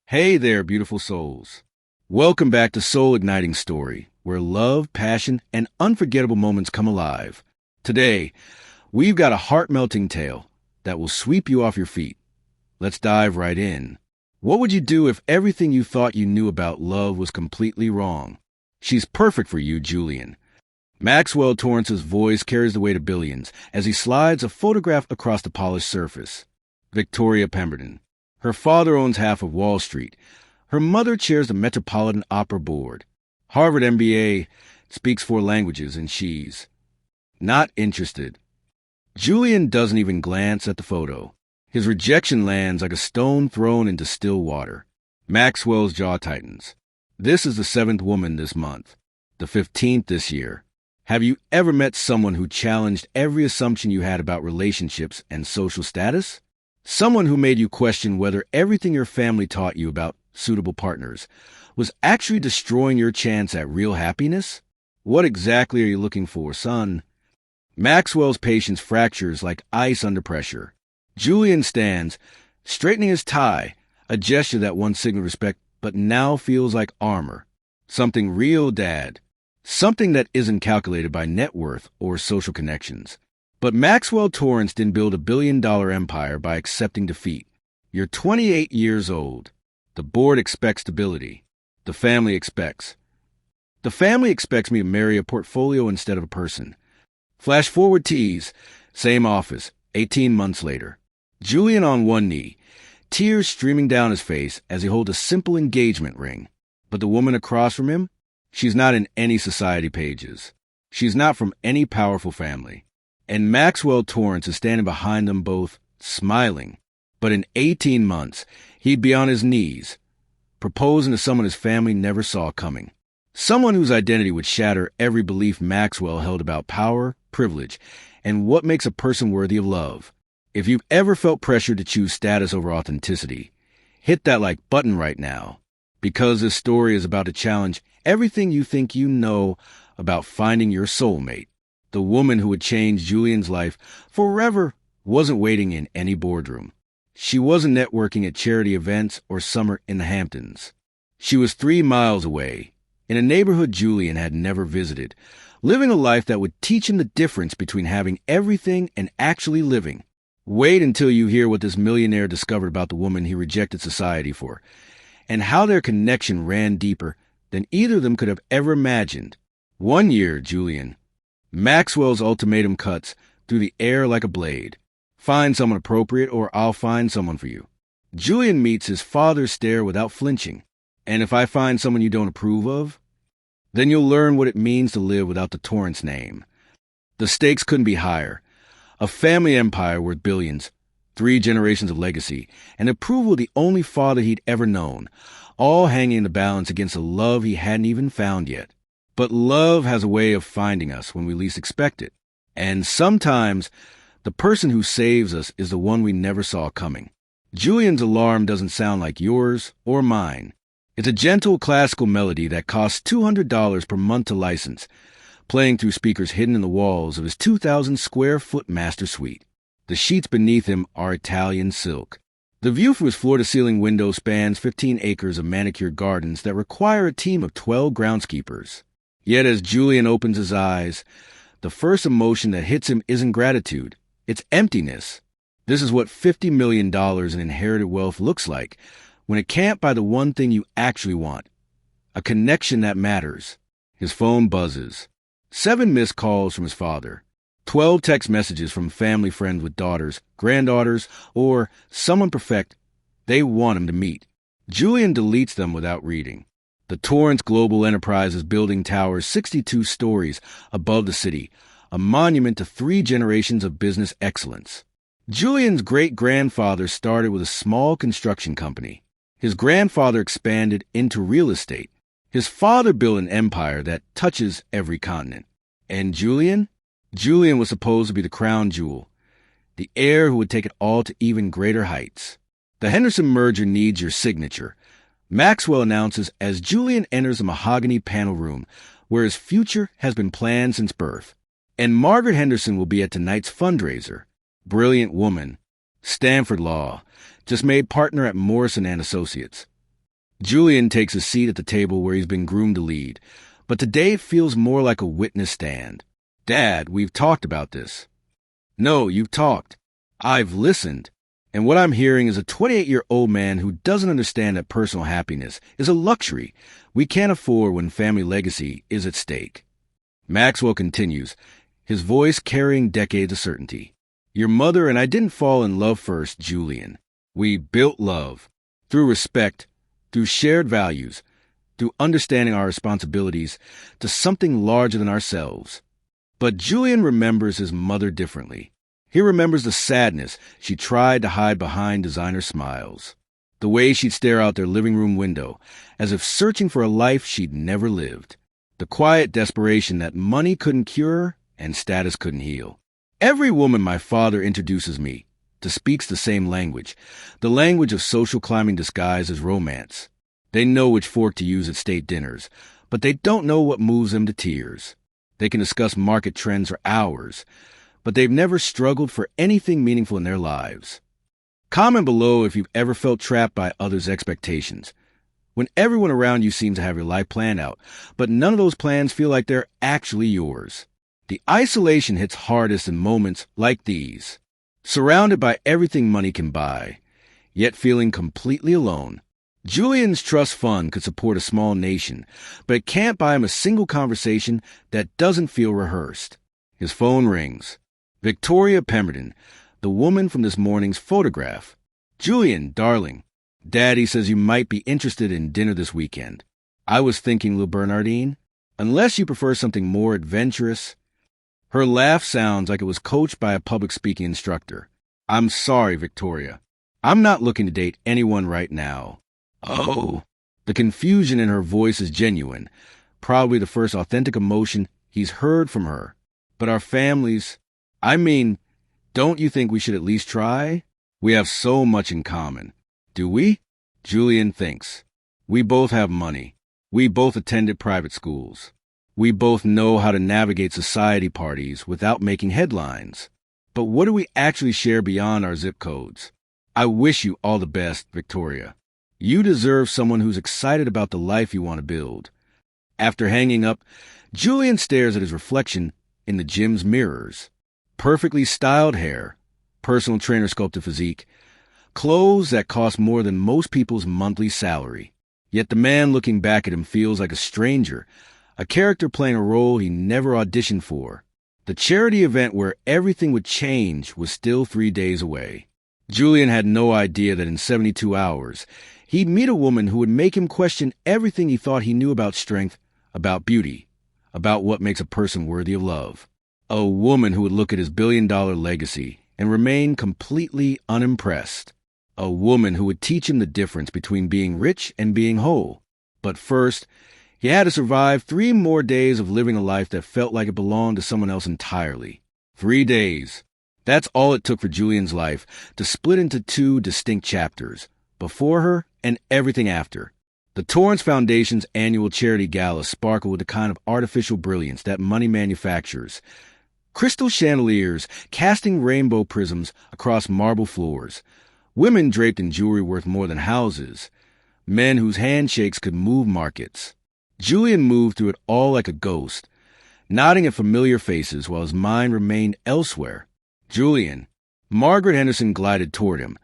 Hey there, beautiful souls. Welcome back to Soul Igniting Story, where love, passion, and unforgettable moments come alive. Today, we've got a heart-melting tale that will sweep you off your feet. Let's dive right in. What would you do if everything you thought you knew about love was completely wrong? She's perfect for you, Julian. Maxwell Torrance's voice carries the weight of billions as he slides a photograph across the polished surface. Victoria Pemberton. Her father owns half of Wall Street. Her mother chairs the Metropolitan Opera Board. Harvard MBA, speaks 4 languages, and she's not interested. Julian doesn't even glance at the photo. His rejection lands like a stone thrown into still water. Maxwell's jaw tightens. This is the 7th woman this month, the 15th this year. Have you ever met someone who challenged every assumption you had about relationships and social status? Someone who made you question whether everything your family taught you about suitable partners was actually destroying your chance at real happiness? What exactly are you looking for, son? Maxwell's patience fractures like ice under pressure. Julian stands, straightening his tie, a gesture that once signaled respect but now feels like armor. Something real, Dad. Something that isn't calculated by net worth or social connections. But Maxwell Torrance didn't build a billion-dollar empire by accepting defeat. You're 28 years old. The board expects stability. The family expects. The family expects me to marry a portfolio instead of a person. Flash forward tease. Same office, 18 months later. Julian on one knee, tears streaming down his face as he holds a simple engagement ring. But the woman across from him? She's not in any society pages. She's not from any powerful family. And Maxwell Torrance is standing behind them both, smiling. But in 18 months, he'd be on his knees, proposing to someone his family never saw coming. Someone whose identity would shatter every belief Maxwell held about power, privilege, and what makes a person worthy of love. If you've ever felt pressured to choose status over authenticity, hit that like button right now, because this story is about to challenge everything you think you know about finding your soulmate. The woman who would change Julian's life forever wasn't waiting in any boardroom. She wasn't networking at charity events or summer in the Hamptons. She was 3 miles away, in a neighborhood Julian had never visited, living a life that would teach him the difference between having everything and actually living. Wait until you hear what this millionaire discovered about the woman he rejected society for, and how their connection ran deeper than either of them could have ever imagined. One year, Julian. Maxwell's ultimatum cuts through the air like a blade. Find someone appropriate or I'll find someone for you. Julian meets his father's stare without flinching. And if I find someone you don't approve of, then you'll learn what it means to live without the Torrance name. The stakes couldn't be higher. A family empire worth billions, 3 generations of legacy, and approval of the only father he'd ever known, all hanging in the balance against a love he hadn't even found yet. But love has a way of finding us when we least expect it. And sometimes, the person who saves us is the one we never saw coming. Julian's alarm doesn't sound like yours or mine. It's a gentle classical melody that costs $200 per month to license, playing through speakers hidden in the walls of his 2,000-square-foot master suite. The sheets beneath him are Italian silk. The view from his floor-to-ceiling window spans 15 acres of manicured gardens that require a team of 12 groundskeepers. Yet as Julian opens his eyes, the first emotion that hits him isn't gratitude. It's emptiness. This is what $50 million in inherited wealth looks like when it can't buy the one thing you actually want, a connection that matters. His phone buzzes. 7 missed calls from his father. 12 text messages from family friends with daughters, granddaughters, or someone perfect they want him to meet. Julian deletes them without reading. The Torrance Global Enterprise is building towers 62 stories above the city, a monument to 3 generations of business excellence. Julian's great-grandfather started with a small construction company. His grandfather expanded into real estate. His father built an empire that touches every continent. And Julian? Julian was supposed to be the crown jewel, the heir who would take it all to even greater heights. The Henderson merger needs your signature, Maxwell announces as Julian enters the mahogany panel room where his future has been planned since birth. And Margaret Henderson will be at tonight's fundraiser. Brilliant woman. Stanford Law. Just made partner at Morrison & Associates. Julian takes a seat at the table where he's been groomed to lead, but today it feels more like a witness stand. Dad, we've talked about this. No, you've talked. I've listened. And what I'm hearing is a 28-year-old man who doesn't understand that personal happiness is a luxury we can't afford when family legacy is at stake. Maxwell continues, his voice carrying decades of certainty. Your mother and I didn't fall in love first, Julian. We built love. Through respect, through shared values, through understanding our responsibilities to something larger than ourselves. But Julian remembers his mother differently. He remembers the sadness she tried to hide behind designer smiles, the way she'd stare out their living room window as if searching for a life she'd never lived, the quiet desperation that money couldn't cure and status couldn't heal. Every woman my father introduces me to speaks the same language, the language of social climbing disguised as romance. They know which fork to use at state dinners, but they don't know what moves them to tears. They can discuss market trends for hours, but they've never struggled for anything meaningful in their lives. Comment below if you've ever felt trapped by others' expectations. When everyone around you seems to have your life planned out, but none of those plans feel like they're actually yours. The isolation hits hardest in moments like these. Surrounded by everything money can buy, yet feeling completely alone. Julian's trust fund could support a small nation, but it can't buy him a single conversation that doesn't feel rehearsed. His phone rings. Victoria Pemberton, the woman from this morning's photograph. Julian, darling, Daddy says you might be interested in dinner this weekend. I was thinking, little Bernardine, unless you prefer something more adventurous. Her laugh sounds like it was coached by a public speaking instructor. I'm sorry, Victoria. I'm not looking to date anyone right now. Oh. The confusion in her voice is genuine, probably the first authentic emotion he's heard from her. But our families, don't you think we should at least try? We have so much in common. Do we? Julian thinks. We both have money. We both attended private schools. We both know how to navigate society parties without making headlines. But what do we actually share beyond our zip codes? I wish you all the best, Victoria. You deserve someone who's excited about the life you want to build. After hanging up, Julian stares at his reflection in the gym's mirrors. Perfectly styled hair, personal trainer sculpted physique, clothes that cost more than most people's monthly salary. Yet the man looking back at him feels like a stranger, a character playing a role he never auditioned for. The charity event where everything would change was still 3 days away. Julian had no idea that in 72 hours, he'd meet a woman who would make him question everything he thought he knew about strength, about beauty, about what makes a person worthy of love. A woman who would look at his billion-dollar legacy and remain completely unimpressed. A woman who would teach him the difference between being rich and being whole. But first, he had to survive 3 more days of living a life that felt like it belonged to someone else entirely. 3 days. That's all it took for Julian's life to split into 2 distinct chapters, before her and everything after. The Torrance Foundation's annual charity gala sparkled with the kind of artificial brilliance that money manufactures. Crystal chandeliers casting rainbow prisms across marble floors. Women draped in jewelry worth more than houses. Men whose handshakes could move markets. Julian moved through it all like a ghost, nodding at familiar faces while his mind remained elsewhere. Julian. Margaret Henderson glided toward him,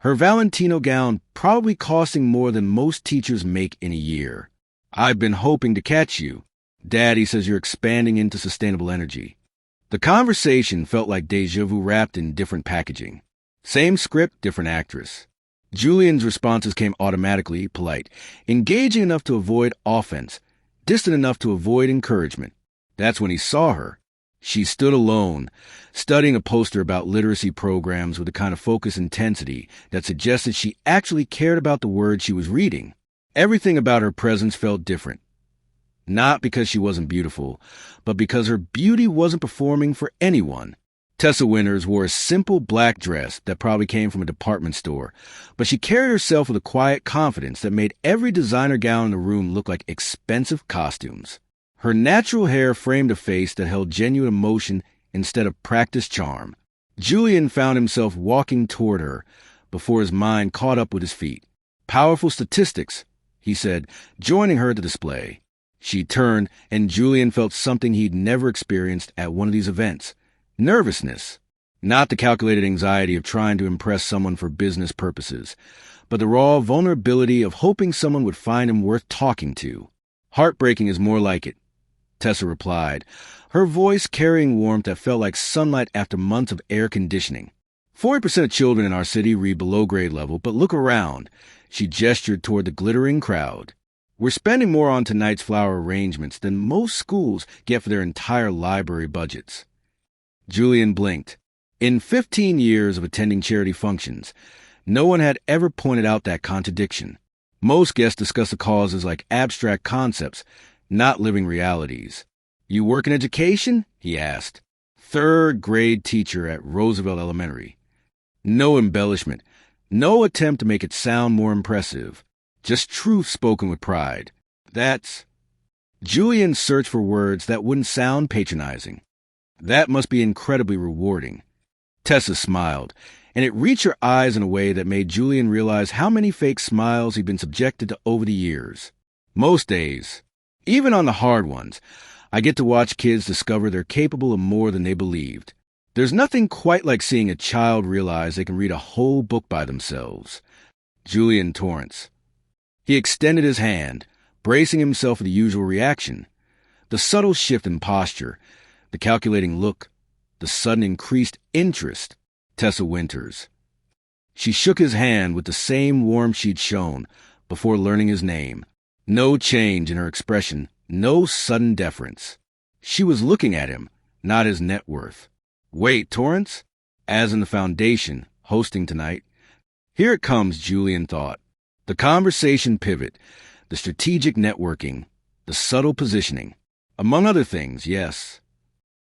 her Valentino gown probably costing more than most teachers make in a year. I've been hoping to catch you. Daddy says you're expanding into sustainable energy. The conversation felt like déjà vu wrapped in different packaging. Same script, different actress. Julian's responses came automatically polite, engaging enough to avoid offense, distant enough to avoid encouragement. That's when he saw her. She stood alone, studying a poster about literacy programs with a kind of focused intensity that suggested she actually cared about the words she was reading. Everything about her presence felt different. Not because she wasn't beautiful, but because her beauty wasn't performing for anyone. Tessa Winters wore a simple black dress that probably came from a department store, but she carried herself with a quiet confidence that made every designer gown in the room look like expensive costumes. Her natural hair framed a face that held genuine emotion instead of practiced charm. Julian found himself walking toward her before his mind caught up with his feet. Powerful statistics, he said, joining her at the display. She turned, and Julian felt something he'd never experienced at one of these events. Nervousness. Not the calculated anxiety of trying to impress someone for business purposes, but the raw vulnerability of hoping someone would find him worth talking to. Heartbreaking is more like it, Tessa replied, her voice carrying warmth that felt like sunlight after months of air conditioning. 40% of children in our city read below grade level, but look around. She gestured toward the glittering crowd. We're spending more on tonight's flower arrangements than most schools get for their entire library budgets. Julian blinked. In 15 years of attending charity functions, no one had ever pointed out that contradiction. Most guests discuss the causes like abstract concepts, not living realities. You work in education? He asked. Third grade teacher at Roosevelt Elementary. No embellishment, no attempt to make it sound more impressive. Just truth spoken with pride. That's... Julian searched for words that wouldn't sound patronizing. That must be incredibly rewarding. Tessa smiled, and it reached her eyes in a way that made Julian realize how many fake smiles he'd been subjected to over the years. Most days, even on the hard ones, I get to watch kids discover they're capable of more than they believed. There's nothing quite like seeing a child realize they can read a whole book by themselves. Julian Torrence. He extended his hand, bracing himself for the usual reaction. The subtle shift in posture, the calculating look, the sudden increased interest. Tessa Winters. She shook his hand with the same warmth she'd shown before learning his name. No change in her expression, no sudden deference. She was looking at him, not his net worth. Wait, Torrance? As in the foundation, hosting tonight. Here it comes, Julian thought. The conversation pivot, the strategic networking, the subtle positioning. Among other things, yes.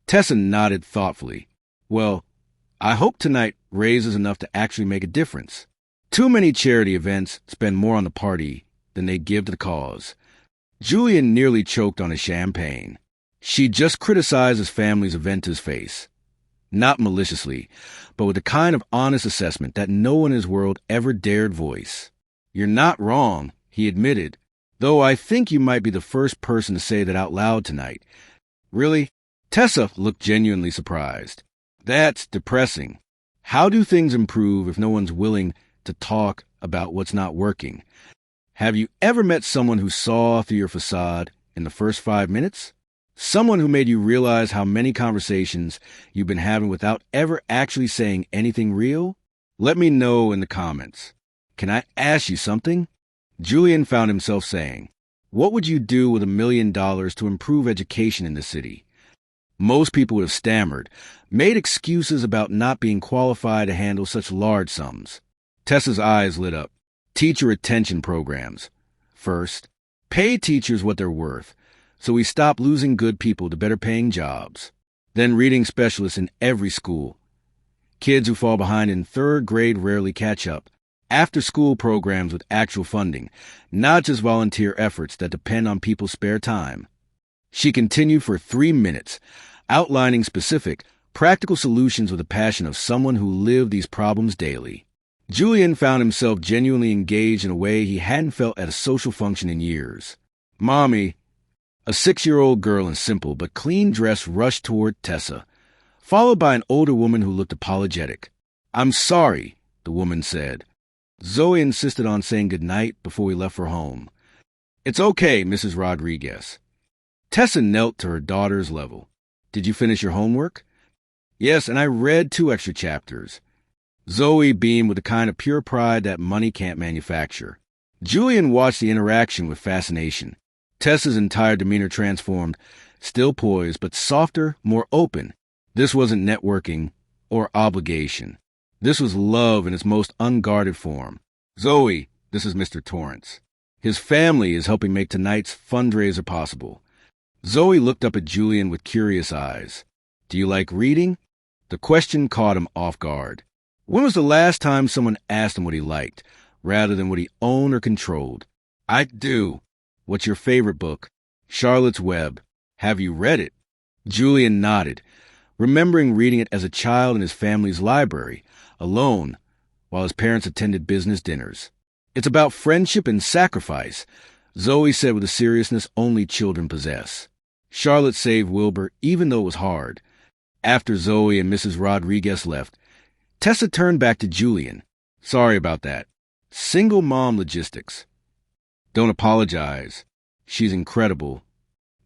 Tessa nodded thoughtfully. Well, I hope tonight raises enough to actually make a difference. Too many charity events spend more on the party than they give to the cause. Julian nearly choked on his champagne. She just criticized his family's event to his face. Not maliciously, but with the kind of honest assessment that no one in his world ever dared voice. You're not wrong, he admitted, though I think you might be the first person to say that out loud tonight. Really? Tessa looked genuinely surprised. That's depressing. How do things improve if no one's willing to talk about what's not working? Have you ever met someone who saw through your facade in the first 5 minutes? Someone who made you realize how many conversations you've been having without ever actually saying anything real? Let me know in the comments. Can I ask you something? Julian found himself saying, what would you do with $1 million to improve education in the city? Most people would have stammered, made excuses about not being qualified to handle such large sums. Tessa's eyes lit up. Teacher retention programs. First, pay teachers what they're worth, so we stop losing good people to better-paying jobs. Then reading specialists in every school. Kids who fall behind in third grade rarely catch up. After-school programs with actual funding, not just volunteer efforts that depend on people's spare time. She continued for 3 minutes, outlining specific, practical solutions with the passion of someone who lived these problems daily. Julian found himself genuinely engaged in a way he hadn't felt at a social function in years. Mommy, a 6-year-old girl in simple but clean dress rushed toward Tessa, followed by an older woman who looked apologetic. I'm sorry, the woman said. Zoe insisted on saying goodnight before we left for home. It's okay, Mrs. Rodriguez. Tessa knelt to her daughter's level. Did you finish your homework? Yes, and I read 2 extra chapters. Zoe beamed with the kind of pure pride that money can't manufacture. Julian watched the interaction with fascination. Tessa's entire demeanor transformed, still poised, but softer, more open. This wasn't networking or obligation. This was love in its most unguarded form. Zoe, this is Mr. Torrance. His family is helping make tonight's fundraiser possible. Zoe looked up at Julian with curious eyes. Do you like reading? The question caught him off guard. When was the last time someone asked him what he liked, rather than what he owned or controlled? I do. What's your favorite book? Charlotte's Web. Have you read it? Julian nodded, remembering reading it as a child in his family's library, alone, while his parents attended business dinners. It's about friendship and sacrifice, Zoe said with a seriousness only children possess. Charlotte saved Wilbur even though it was hard. After Zoe and Mrs. Rodriguez left, Tessa turned back to Julian. Sorry about that. Single mom logistics. Don't apologize. She's incredible.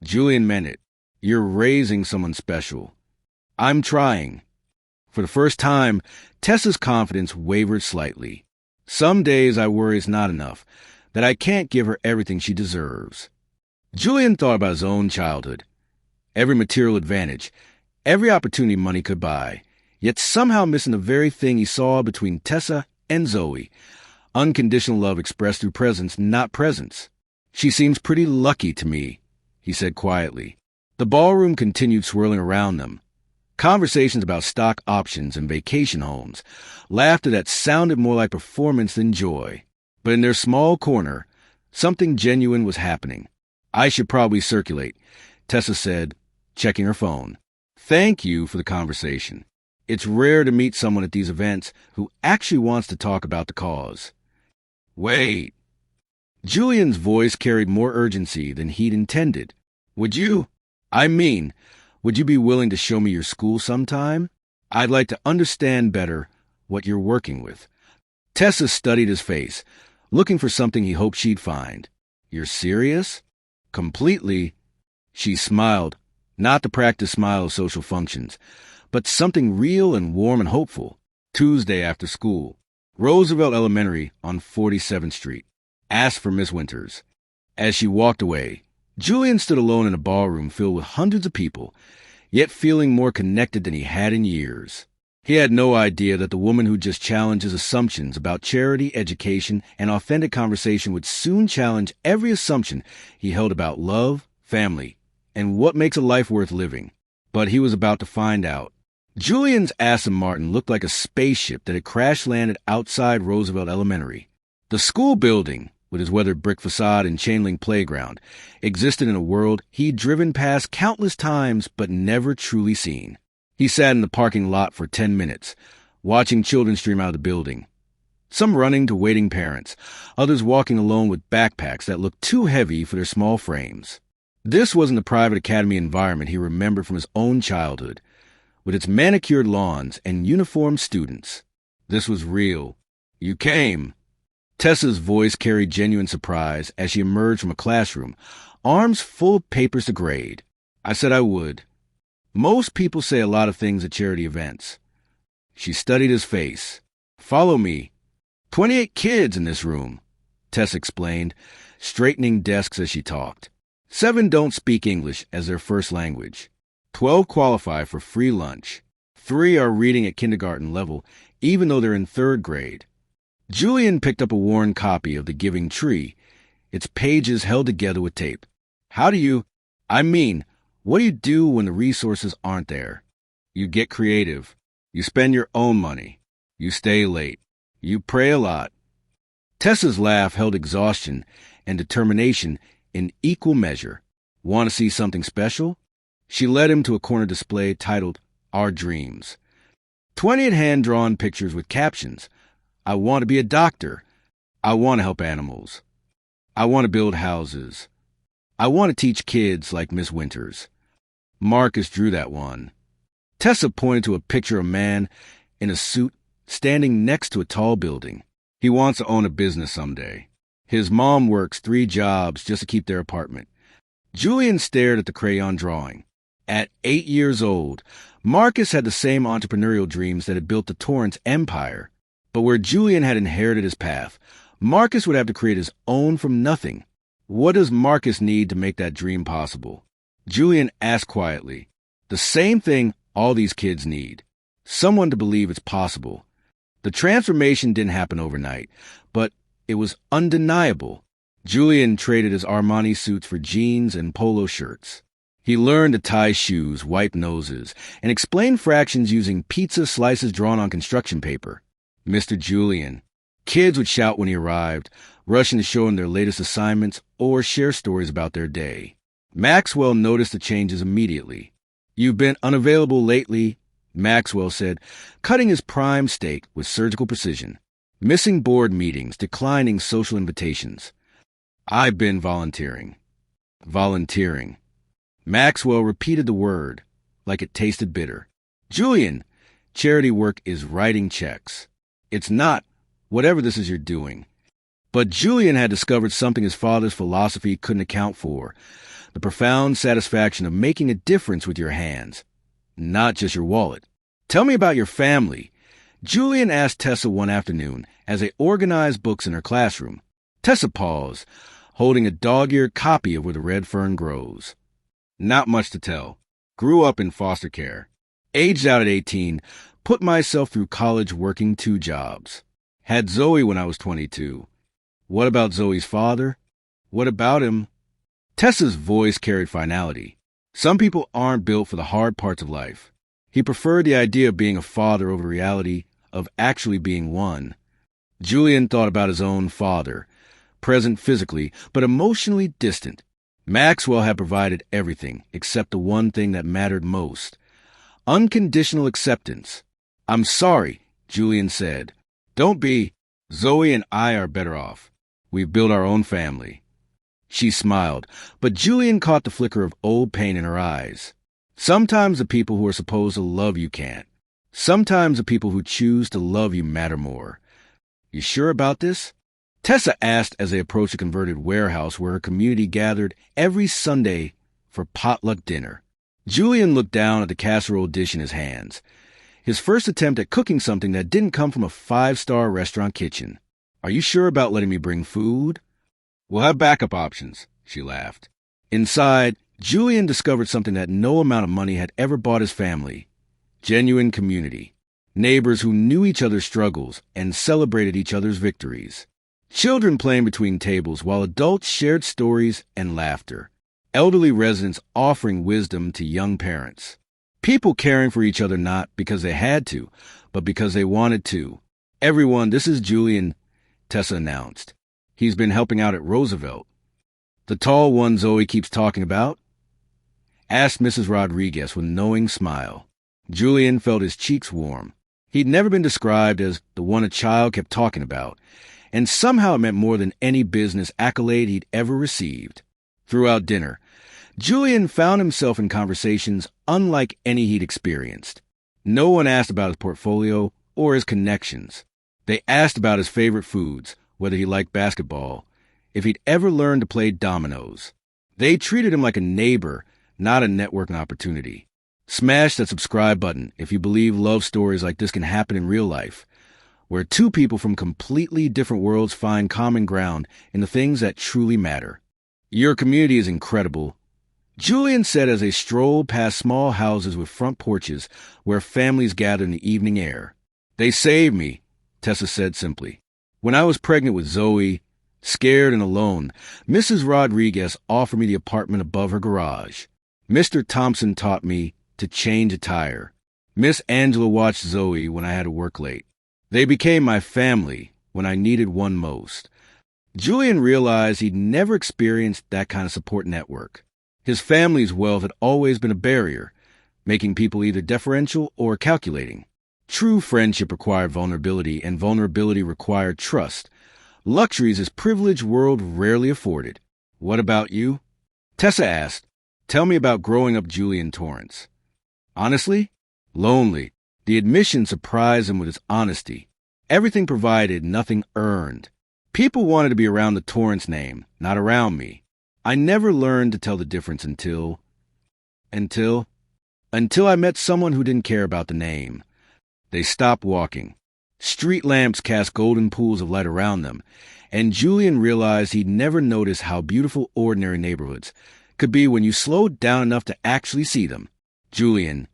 Julian meant it. You're raising someone special. I'm trying. For the first time, Tessa's confidence wavered slightly. Some days I worry it's not enough, that I can't give her everything she deserves. Julian thought about his own childhood. Every material advantage, every opportunity money could buy, yet somehow missing the very thing he saw between Tessa and Zoe. Unconditional love expressed through presence, not presence. She seems pretty lucky to me, he said quietly. The ballroom continued swirling around them. Conversations about stock options and vacation homes, laughter that sounded more like performance than joy. But in their small corner, something genuine was happening. I should probably circulate, Tessa said, checking her phone. Thank you for the conversation. It's rare to meet someone at these events who actually wants to talk about the cause. Wait. Julian's voice carried more urgency than he'd intended. Would you be willing to show me your school sometime? I'd like to understand better what you're working with. Tessa studied his face, looking for something he hoped she'd find. You're serious? Completely. She smiled, not the practiced smile of social functions, but something real and warm and hopeful. Tuesday after school, Roosevelt Elementary on 47th Street. Asked for Miss Winters. As she walked away, Julian stood alone in a ballroom filled with hundreds of people, yet feeling more connected than he had in years. He had no idea that the woman who just challenged his assumptions about charity, education, and authentic conversation would soon challenge every assumption he held about love, family, and what makes a life worth living. But he was about to find out. Julian's Aston Martin looked like a spaceship that had crash-landed outside Roosevelt Elementary. The school building, with his weathered brick facade and chain-link playground, existed in a world he'd driven past countless times but never truly seen. He sat in the parking lot for 10 minutes, watching children stream out of the building. Some running to waiting parents, others walking alone with backpacks that looked too heavy for their small frames. This wasn't the private academy environment he remembered from his own childhood, with its manicured lawns and uniformed students. This was real. You came. Tessa's voice carried genuine surprise as she emerged from a classroom, arms full of papers to grade. I said I would. Most people say a lot of things at charity events. She studied his face. Follow me. 28 kids in this room, Tessa explained, straightening desks as she talked. 7 don't speak English as their first language. 12 qualify for free lunch. 3 are reading at kindergarten level, even though they're in 3rd grade. Julian picked up a worn copy of The Giving Tree, its pages held together with tape. What do you do when the resources aren't there? You get creative. You spend your own money. You stay late. You pray a lot. Tessa's laugh held exhaustion and determination in equal measure. Want to see something special? She led him to a corner display titled Our Dreams. 20 hand-drawn pictures with captions. I want to be a doctor. I want to help animals. I want to build houses. I want to teach kids like Miss Winters. Marcus drew that one. Tessa pointed to a picture of a man in a suit standing next to a tall building. He wants to own a business someday. His mom works 3 jobs just to keep their apartment. Julian stared at the crayon drawing. At 8 years old, Marcus had the same entrepreneurial dreams that had built the Torrence empire. But where Julian had inherited his path, Marcus would have to create his own from nothing. What does Marcus need to make that dream possible? Julian asked quietly. The same thing all these kids need. Someone to believe it's possible. The transformation didn't happen overnight, but it was undeniable. Julian traded his Armani suits for jeans and polo shirts. He learned to tie shoes, wipe noses, and explain fractions using pizza slices drawn on construction paper. Mr. Julian. Kids would shout when he arrived, rushing to show him their latest assignments or share stories about their day. Maxwell noticed the changes immediately. You've been unavailable lately, Maxwell said, cutting his prime steak with surgical precision. Missing board meetings, declining social invitations. I've been volunteering. Volunteering. Maxwell repeated the word, like it tasted bitter. Julian, charity work is writing checks. It's not, whatever this is you're doing. But Julian had discovered something his father's philosophy couldn't account for. The profound satisfaction of making a difference with your hands, not just your wallet. Tell me about your family. Julian asked Tessa one afternoon as they organized books in her classroom. Tessa paused, holding a dog-eared copy of Where the Red Fern Grows. Not much to tell. Grew up in foster care. Aged out at 18, put myself through college working 2 jobs. Had Zoe when I was 22. What about Zoe's father? What about him? Tessa's voice carried finality. Some people aren't built for the hard parts of life. He preferred the idea of being a father over the reality of actually being one. Julian thought about his own father, present physically, but emotionally distant. Maxwell had provided everything except the one thing that mattered most. Unconditional acceptance. I'm sorry, Julian said. Don't be. Zoe and I are better off. We've built our own family. She smiled, but Julian caught the flicker of old pain in her eyes. Sometimes the people who are supposed to love you can't. Sometimes the people who choose to love you matter more. You sure about this? Tessa asked as they approached a converted warehouse where her community gathered every Sunday for potluck dinner. Julian looked down at the casserole dish in his hands. His first attempt at cooking something that didn't come from a 5-star restaurant kitchen. Are you sure about letting me bring food? We'll have backup options, she laughed. Inside, Julian discovered something that no amount of money had ever bought his family. Genuine community. Neighbors who knew each other's struggles and celebrated each other's victories. Children playing between tables while adults shared stories and laughter. Elderly residents offering wisdom to young parents. People caring for each other not because they had to, but because they wanted to. Everyone, this is Julian, Tessa announced. He's been helping out at Roosevelt. The tall one Zoe keeps talking about? Asked Mrs. Rodriguez with a knowing smile. Julian felt his cheeks warm. He'd never been described as the one a child kept talking about, and somehow it meant more than any business accolade he'd ever received. Throughout dinner, Julian found himself in conversations unlike any he'd experienced. No one asked about his portfolio or his connections. They asked about his favorite foods, whether he liked basketball, if he'd ever learned to play dominoes. They treated him like a neighbor, not a networking opportunity. Smash that subscribe button if you believe love stories like this can happen in real life, where 2 people from completely different worlds find common ground in the things that truly matter. Your community is incredible, Julian said as they strolled past small houses with front porches where families gathered in the evening air. They saved me, Tessa said simply. When I was pregnant with Zoe, scared and alone, Mrs. Rodriguez offered me the apartment above her garage. Mr. Thompson taught me to change a tire. Miss Angela watched Zoe when I had to work late. They became my family when I needed one most. Julian realized he'd never experienced that kind of support network. His family's wealth had always been a barrier, making people either deferential or calculating. True friendship required vulnerability, and vulnerability required trust. Luxuries his privileged world rarely afforded. What about you? Tessa asked. Tell me about growing up Julian Torrence. Honestly? Lonely. The admission surprised him with its honesty. Everything provided, nothing earned. People wanted to be around the Torrence name, not around me. I never learned to tell the difference until I met someone who didn't care about the name. They stopped walking. Street lamps cast golden pools of light around them, and Julian realized he'd never noticed how beautiful ordinary neighborhoods could be when you slowed down enough to actually see them. Julian,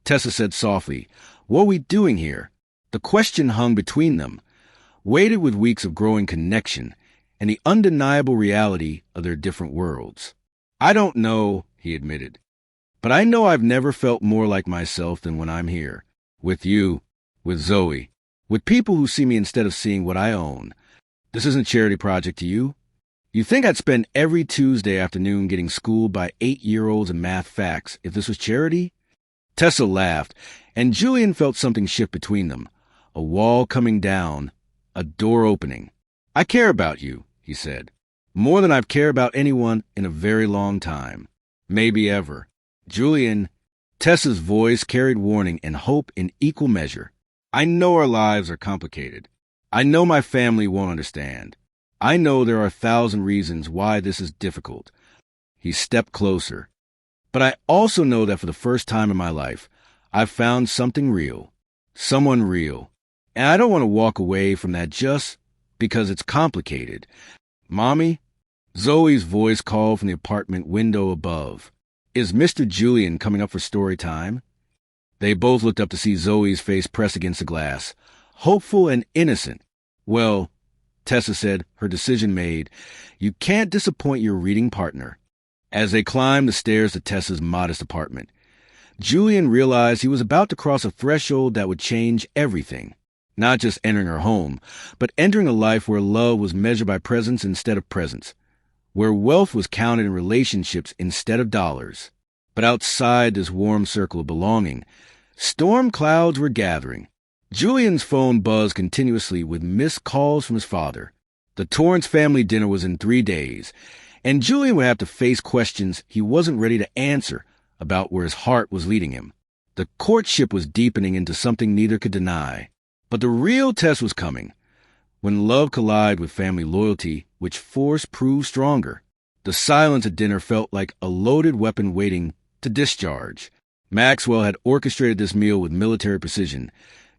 Tessa said softly, what are we doing here? The question hung between them, weighted with weeks of growing connection and the undeniable reality of their different worlds. I don't know, he admitted, but I know I've never felt more like myself than when I'm here, with you, with Zoe, with people who see me instead of seeing what I own. This isn't a charity project to you. You think I'd spend every Tuesday afternoon getting schooled by 8-year-olds in math facts if this was charity? Tessa laughed, and Julian felt something shift between them, a wall coming down, a door opening. "I care about you," he said. "More than I've cared about anyone in a very long time. Maybe ever." "Julian," Tessa's voice carried warning and hope in equal measure. "I know our lives are complicated. I know my family won't understand. I know there are 1,000 reasons why this is difficult." He stepped closer. "But I also know that for the first time in my life, I've found something real. Someone real. And I don't want to walk away from that just because it's complicated." "Mommy?" Zoe's voice called from the apartment window above. "Is Mr. Julian coming up for story time?" They both looked up to see Zoe's face press against the glass, hopeful and innocent. "Well," Tessa said, her decision made, "you can't disappoint your reading partner." As they climbed the stairs to Tessa's modest apartment, Julian realized he was about to cross a threshold that would change everything. Not just entering her home, but entering a life where love was measured by presence instead of presence, where wealth was counted in relationships instead of dollars. But outside this warm circle of belonging, storm clouds were gathering. Julian's phone buzzed continuously with missed calls from his father. The Torrance family dinner was in 3 days, and Julian would have to face questions he wasn't ready to answer about where his heart was leading him. The courtship was deepening into something neither could deny. But the real test was coming, when love collided with family loyalty, which force proved stronger. The silence at dinner felt like a loaded weapon waiting to discharge. Maxwell had orchestrated this meal with military precision.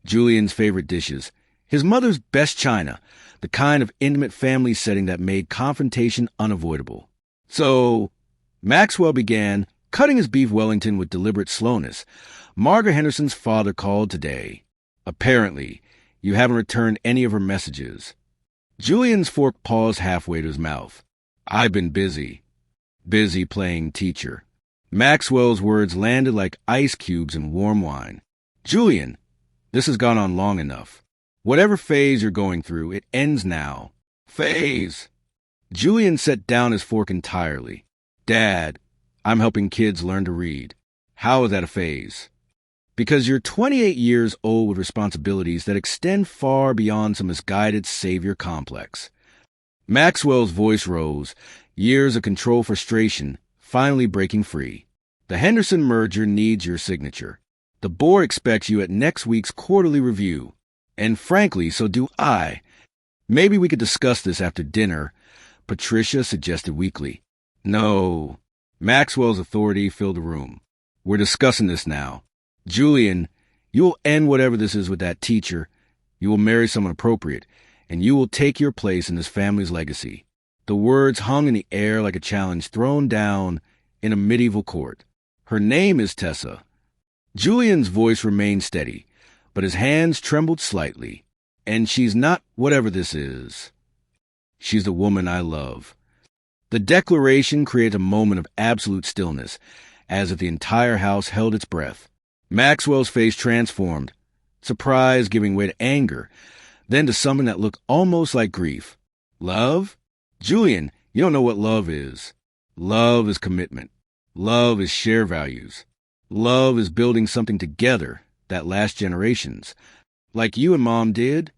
Julian's favorite dishes, his mother's best china, the kind of intimate family setting that made confrontation unavoidable. So, Maxwell began, cutting his beef Wellington with deliberate slowness. "Margaret Henderson's father called today. Apparently, you haven't returned any of her messages." Julian's fork paused halfway to his mouth. "I've been busy. Busy playing teacher." Maxwell's words landed like ice cubes in warm wine. "Julian, this has gone on long enough. Whatever phase you're going through, it ends now." "Phase?" Julian set down his fork entirely. "Dad, I'm helping kids learn to read. How is that a phase?" "Because you're 28 years old with responsibilities that extend far beyond some misguided savior complex." Maxwell's voice rose, years of control frustration finally breaking free. "The Henderson merger needs your signature. The board expects you at next week's quarterly review. And frankly, so do I. Maybe we could discuss this after dinner," Patricia suggested weakly. "No." Maxwell's authority filled the room. "We're discussing this now. Julian, you will end whatever this is with that teacher. You will marry someone appropriate, and you will take your place in this family's legacy." The words hung in the air like a challenge thrown down in a medieval court. "Her name is Tessa." Julian's voice remained steady, but his hands trembled slightly. "And she's not whatever this is. She's the woman I love." The declaration created a moment of absolute stillness, as if the entire house held its breath. Maxwell's face transformed, surprise giving way to anger, then to something that looked almost like grief. "Love? Julian, you don't know what love is. Love is commitment. Love is shared values. Love is building something together that lasts generations. Like you and Mom did."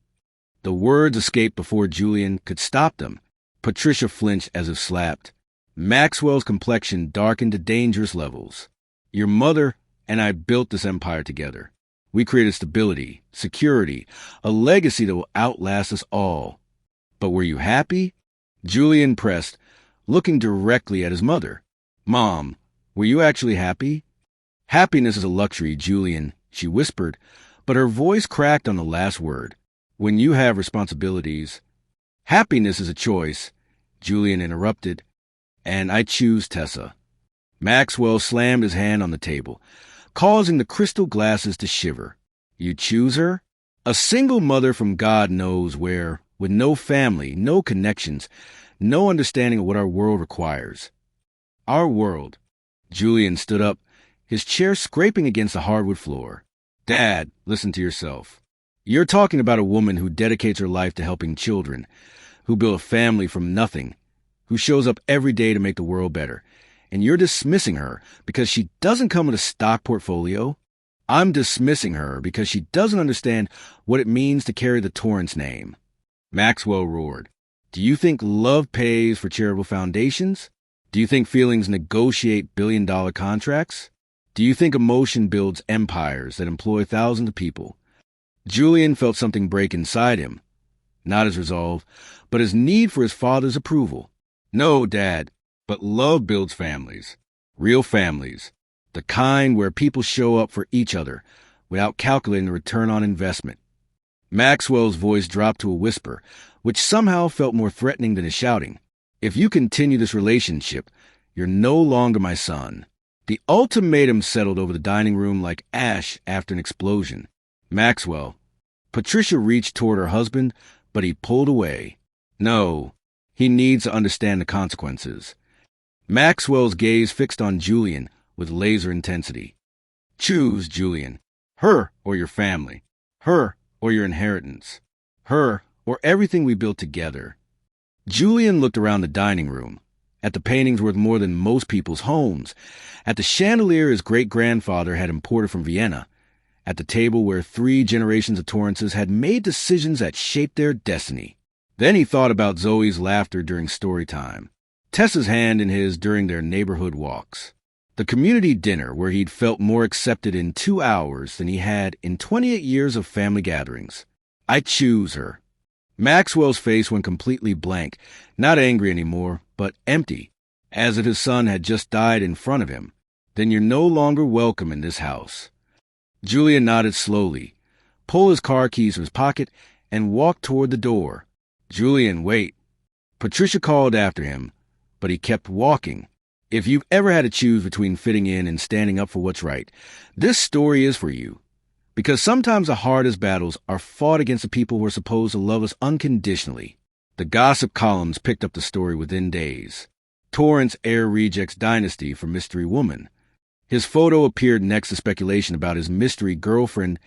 The words escaped before Julian could stop them. Patricia flinched as if slapped. Maxwell's complexion darkened to dangerous levels. "Your mother and I built this empire together. We created stability, security, a legacy that will outlast us all. But were you happy?" Julian pressed, looking directly at his mother. "Mom, were you actually happy?" "Happiness is a luxury, Julian," she whispered, but her voice cracked on the last word. "When you have responsibilities—" "Happiness is a choice," Julian interrupted, "and I choose Tessa." Maxwell slammed his hand on the table, causing the crystal glasses to shiver. "You choose her? A single mother from God knows where, with no family, no connections, no understanding of what our world requires." "Our world." Julian stood up, his chair scraping against the hardwood floor. "Dad, listen to yourself. You're talking about a woman who dedicates her life to helping children, who built a family from nothing, who shows up every day to make the world better. And you're dismissing her because she doesn't come with a stock portfolio. I'm dismissing her because she doesn't understand what it means to carry the Torrance name." Maxwell roared. Do you think love pays for charitable foundations? Do you think feelings negotiate billion-dollar contracts? Do you think emotion builds empires that employ thousands of people? Julian felt something break inside him. Not his resolve, but his need for his father's approval. No, Dad, but love builds families. Real families. The kind where people show up for each other without calculating the return on investment. Maxwell's voice dropped to a whisper, which somehow felt more threatening than his shouting. If you continue this relationship, you're no longer my son. The ultimatum settled over the dining room like ash after an explosion. Maxwell. Patricia reached toward her husband, but he pulled away. No, he needs to understand the consequences. Maxwell's gaze fixed on Julian with laser intensity. Choose, Julian. Her or your family. Her or your inheritance. Her or everything we built together. Julian looked around the dining room, at the paintings worth more than most people's homes, at the chandelier his great-grandfather had imported from Vienna, at the table where 3 generations of Torrances had made decisions that shaped their destiny. Then he thought about Zoe's laughter during story time, Tessa's hand in his during their neighborhood walks, the community dinner where he'd felt more accepted in 2 hours than he had in 28 years of family gatherings. I choose her. Maxwell's face went completely blank, not angry anymore, but empty, as if his son had just died in front of him. Then you're no longer welcome in this house. Julian nodded slowly, pulled his car keys from his pocket, and walked toward the door. Julian, wait. Patricia called after him, but he kept walking. If you've ever had to choose between fitting in and standing up for what's right, this story is for you. Because sometimes the hardest battles are fought against the people who are supposed to love us unconditionally. The gossip columns picked up the story within days. Torrance heir rejects dynasty for mystery woman. His photo appeared next to speculation about his mystery girlfriend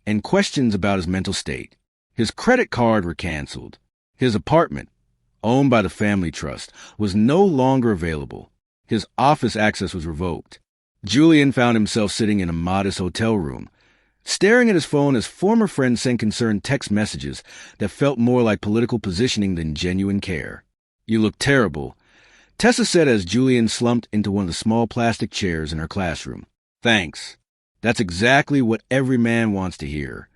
and questions about his mental state. His credit card were canceled. His apartment, owned by the family trust, was no longer available. His office access was revoked. Julian found himself sitting in a modest hotel room, staring at his phone as former friends sent concerned text messages that felt more like political positioning than genuine care. You look terrible, Tessa said as Julian slumped into one of the small plastic chairs in her classroom. Thanks. That's exactly what every man wants to hear.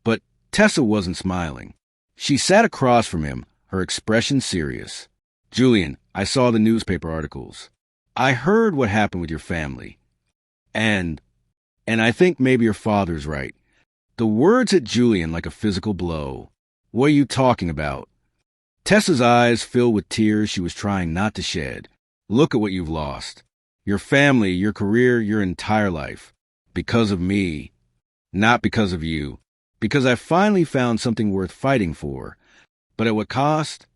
But Tessa wasn't smiling. She sat across from him, her expression serious. Julian, I saw the newspaper articles. I heard what happened with your family. And I think maybe your father's right. The words hit Julian like a physical blow. What are you talking about? Tessa's eyes filled with tears she was trying not to shed. Look at what you've lost. Your family, your career, your entire life. Because of me. Not because of you. Because I finally found something worth fighting for. But at what cost?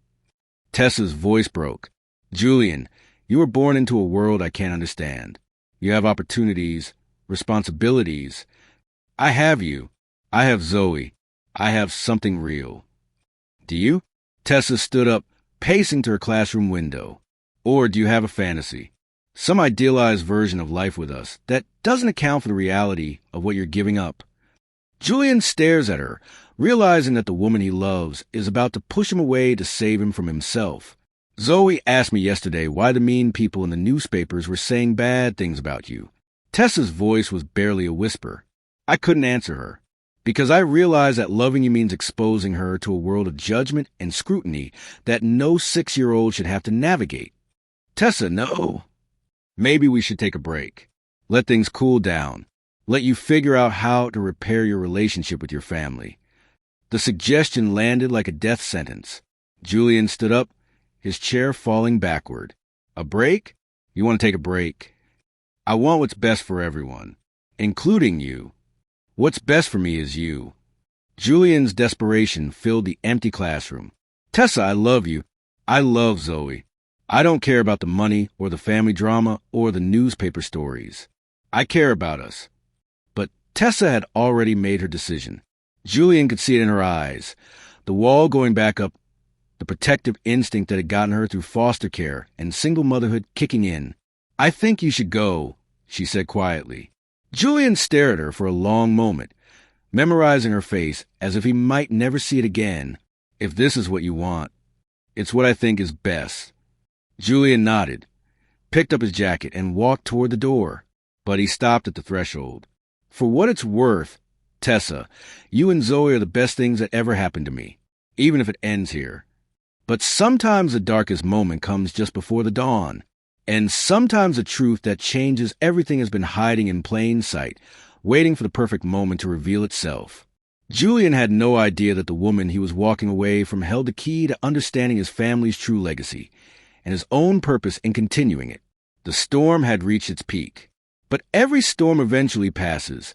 Tessa's voice broke. Julian, you were born into a world I can't understand. You have opportunities, responsibilities. I have you. I have Zoe. I have something real. Do you? Tessa stood up, pacing to her classroom window. Or do you have a fantasy? Some idealized version of life with us that doesn't account for the reality of what you're giving up. Julian stares at her, realizing that the woman he loves is about to push him away to save him from himself. Zoe asked me yesterday why the mean people in the newspapers were saying bad things about you. Tessa's voice was barely a whisper. I couldn't answer her, because I realized that loving you means exposing her to a world of judgment and scrutiny that no 6-year-old should have to navigate. Tessa, no. Maybe we should take a break. Let things cool down. Let you figure out how to repair your relationship with your family. The suggestion landed like a death sentence. Julian stood up, his chair falling backward. A break? You want to take a break? I want what's best for everyone, including you. What's best for me is you. Julian's desperation filled the empty classroom. Tessa, I love you. I love Zoe. I don't care about the money or the family drama or the newspaper stories. I care about us. But Tessa had already made her decision. Julian could see it in her eyes, the wall going back up, the protective instinct that had gotten her through foster care and single motherhood kicking in. I think you should go, she said quietly. Julian stared at her for a long moment, memorizing her face as if he might never see it again. If this is what you want, it's what I think is best. Julian nodded, picked up his jacket, and walked toward the door. But he stopped at the threshold. For what it's worth, Tessa, you and Zoe are the best things that ever happened to me, even if it ends here. But sometimes the darkest moment comes just before the dawn. And sometimes the truth that changes everything has been hiding in plain sight, waiting for the perfect moment to reveal itself. Julian had no idea that the woman he was walking away from held the key to understanding his family's true legacy and his own purpose in continuing it. The storm had reached its peak. But every storm eventually passes,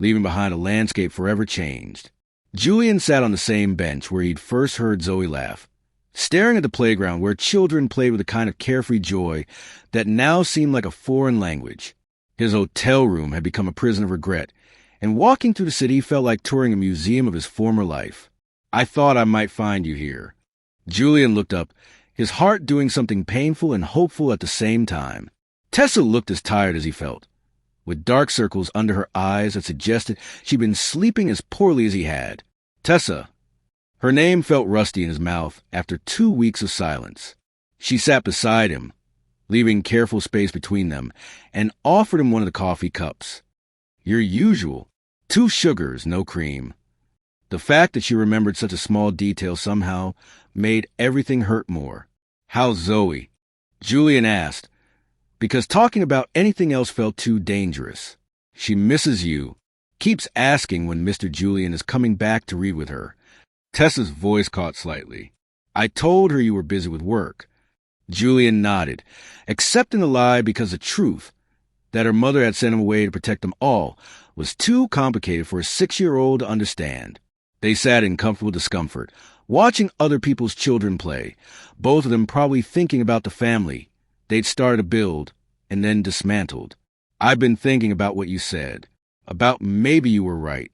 leaving behind a landscape forever changed. Julian sat on the same bench where he'd first heard Zoe laugh, staring at the playground where children played with a kind of carefree joy that now seemed like a foreign language. His hotel room had become a prison of regret, and walking through the city felt like touring a museum of his former life. I thought I might find you here. Julian looked up, his heart doing something painful and hopeful at the same time. Tessa looked as tired as he felt, with dark circles under her eyes that suggested she'd been sleeping as poorly as he had. Tessa. Her name felt rusty in his mouth after 2 weeks of silence. She sat beside him, leaving careful space between them, and offered him one of the coffee cups. Your usual. 2 sugars, no cream. The fact that she remembered such a small detail somehow made everything hurt more. How's Zoe? Julian asked, because talking about anything else felt too dangerous. She misses you. Keeps asking when Mr. Julian is coming back to read with her. Tessa's voice caught slightly. I told her you were busy with work. Julian nodded, accepting the lie because the truth, that her mother had sent him away to protect them all, was too complicated for a 6-year-old to understand. They sat in comfortable discomfort, watching other people's children play, both of them probably thinking about the family they'd started to build and then dismantled. I've been thinking about what you said, about maybe you were right.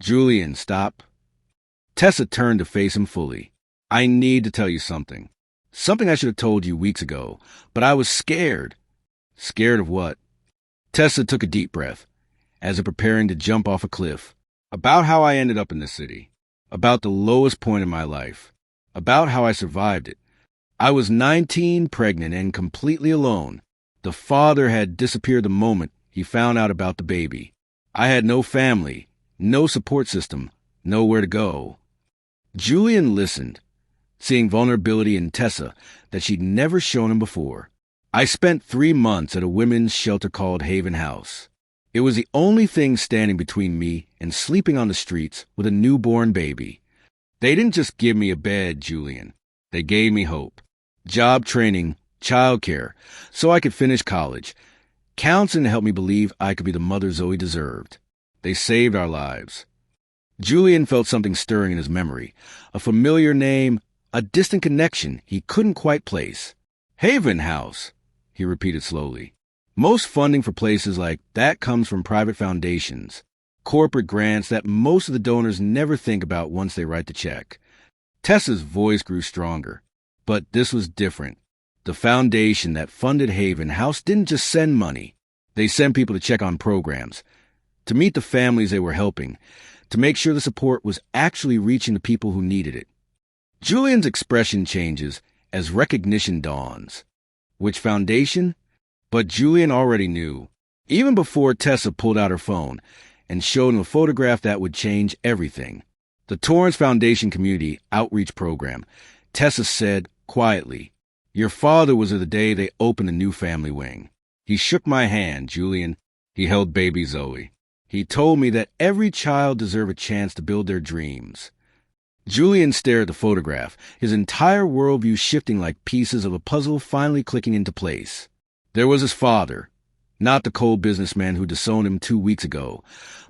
Julian, stop. Tessa turned to face him fully. I need to tell you something. Something I should have told you weeks ago, but I was scared. Scared of what? Tessa took a deep breath, as if preparing to jump off a cliff. About how I ended up in this city. About the lowest point in my life. About how I survived it. I was 19, pregnant, and completely alone. The father had disappeared the moment he found out about the baby. I had no family, no support system, nowhere to go. Julian listened, seeing vulnerability in Tessa that she'd never shown him before. I spent 3 months at a women's shelter called Haven House. It was the only thing standing between me and sleeping on the streets with a newborn baby. They didn't just give me a bed, Julian. They gave me hope. Job training, childcare, so I could finish college. Counseling to help me believe I could be the mother Zoe deserved. They saved our lives. Julian felt something stirring in his memory, a familiar name, a distant connection he couldn't quite place. Haven House, he repeated slowly. Most funding for places like that comes from private foundations, corporate grants that most of the donors never think about once they write the check. Tessa's voice grew stronger. But this was different. The foundation that funded Haven House didn't just send money. They sent people to check on programs, to meet the families they were helping, to make sure the support was actually reaching the people who needed it. Julian's expression changes as recognition dawns. Which foundation? But Julian already knew, even before Tessa pulled out her phone and showed him a photograph that would change everything. The Torrance Foundation Community Outreach Program. Tessa said quietly, your father was at the day they opened the new family wing. He shook my hand, Julian. He held baby Zoe. He told me that every child deserved a chance to build their dreams. Julian stared at the photograph, his entire worldview shifting like pieces of a puzzle finally clicking into place. There was his father, not the cold businessman who disowned him 2 weeks ago,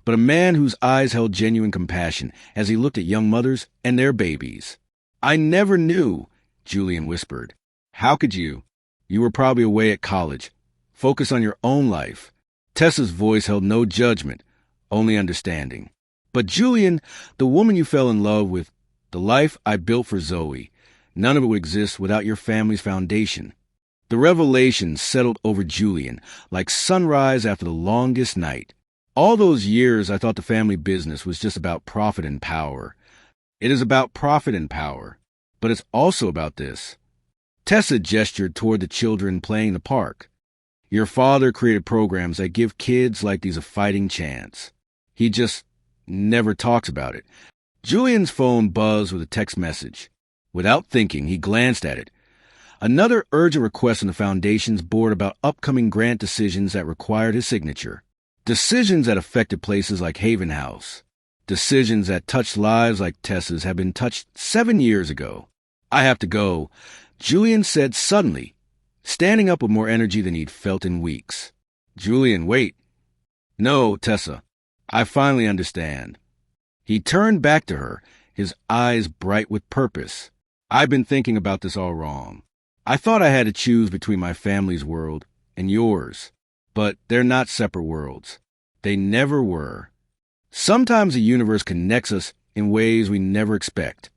but a man whose eyes held genuine compassion as he looked at young mothers and their babies. I never knew, Julian whispered. How could you? You were probably away at college, focused on your own life. Tessa's voice held no judgment, only understanding. But Julian, the woman you fell in love with, the life I built for Zoe, none of it would exist without your family's foundation. The revelation settled over Julian like sunrise after the longest night. All those years I thought the family business was just about profit and power. It is about profit and power, but it's also about this. Tessa gestured toward the children playing in the park. Your father created programs that give kids like these a fighting chance. He just never talks about it. Julian's phone buzzed with a text message. Without thinking, he glanced at it. Another urgent request on the Foundation's board about upcoming grant decisions that required his signature. Decisions that affected places like Haven House. Decisions that touched lives like Tessa's have been touched 7 years ago. I have to go, Julian said suddenly, standing up with more energy than he'd felt in weeks. Julian, wait. No, Tessa. I finally understand. He turned back to her, his eyes bright with purpose. I've been thinking about this all wrong. I thought I had to choose between my family's world and yours, but they're not separate worlds. They never were. Sometimes the universe connects us in ways we never expect.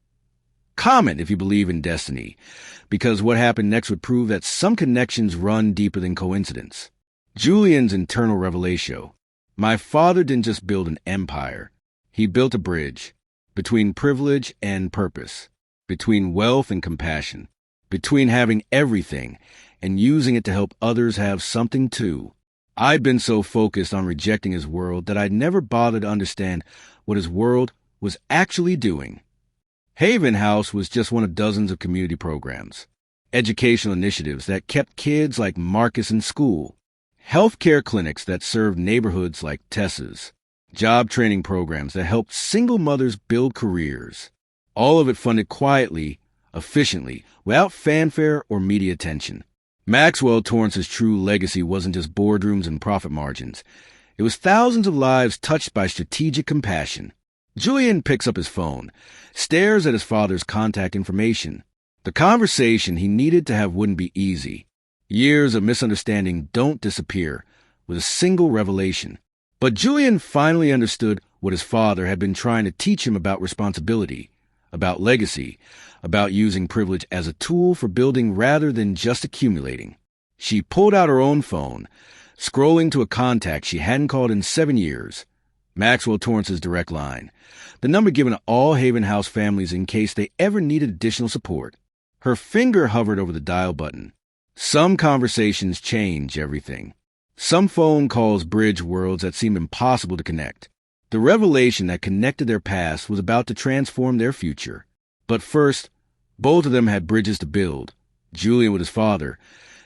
Comment if you believe in destiny, because what happened next would prove that some connections run deeper than coincidence. Julian's internal revelation. My father didn't just build an empire. He built a bridge between privilege and purpose, between wealth and compassion, between having everything and using it to help others have something too. I'd been so focused on rejecting his world that I'd never bothered to understand what his world was actually doing. Haven House was just one of dozens of community programs, educational initiatives that kept kids like Marcus in school, healthcare clinics that served neighborhoods like Tessa's, job training programs that helped single mothers build careers. All of it funded quietly, efficiently, without fanfare or media attention. Maxwell Torrance's true legacy wasn't just boardrooms and profit margins. It was thousands of lives touched by strategic compassion. Julian picks up his phone, stares at his father's contact information. The conversation he needed to have wouldn't be easy. Years of misunderstanding don't disappear with a single revelation. But Julian finally understood what his father had been trying to teach him about responsibility, about legacy, about using privilege as a tool for building rather than just accumulating. She pulled out her own phone, scrolling to a contact she hadn't called in 7 years. Maxwell Torrance's direct line, the number given to all Haven House families in case they ever needed additional support. Her finger hovered over the dial button. Some conversations change everything. Some phone calls bridge worlds that seem impossible to connect. The revelation that connected their past was about to transform their future. But first, both of them had bridges to build. Julian with his father,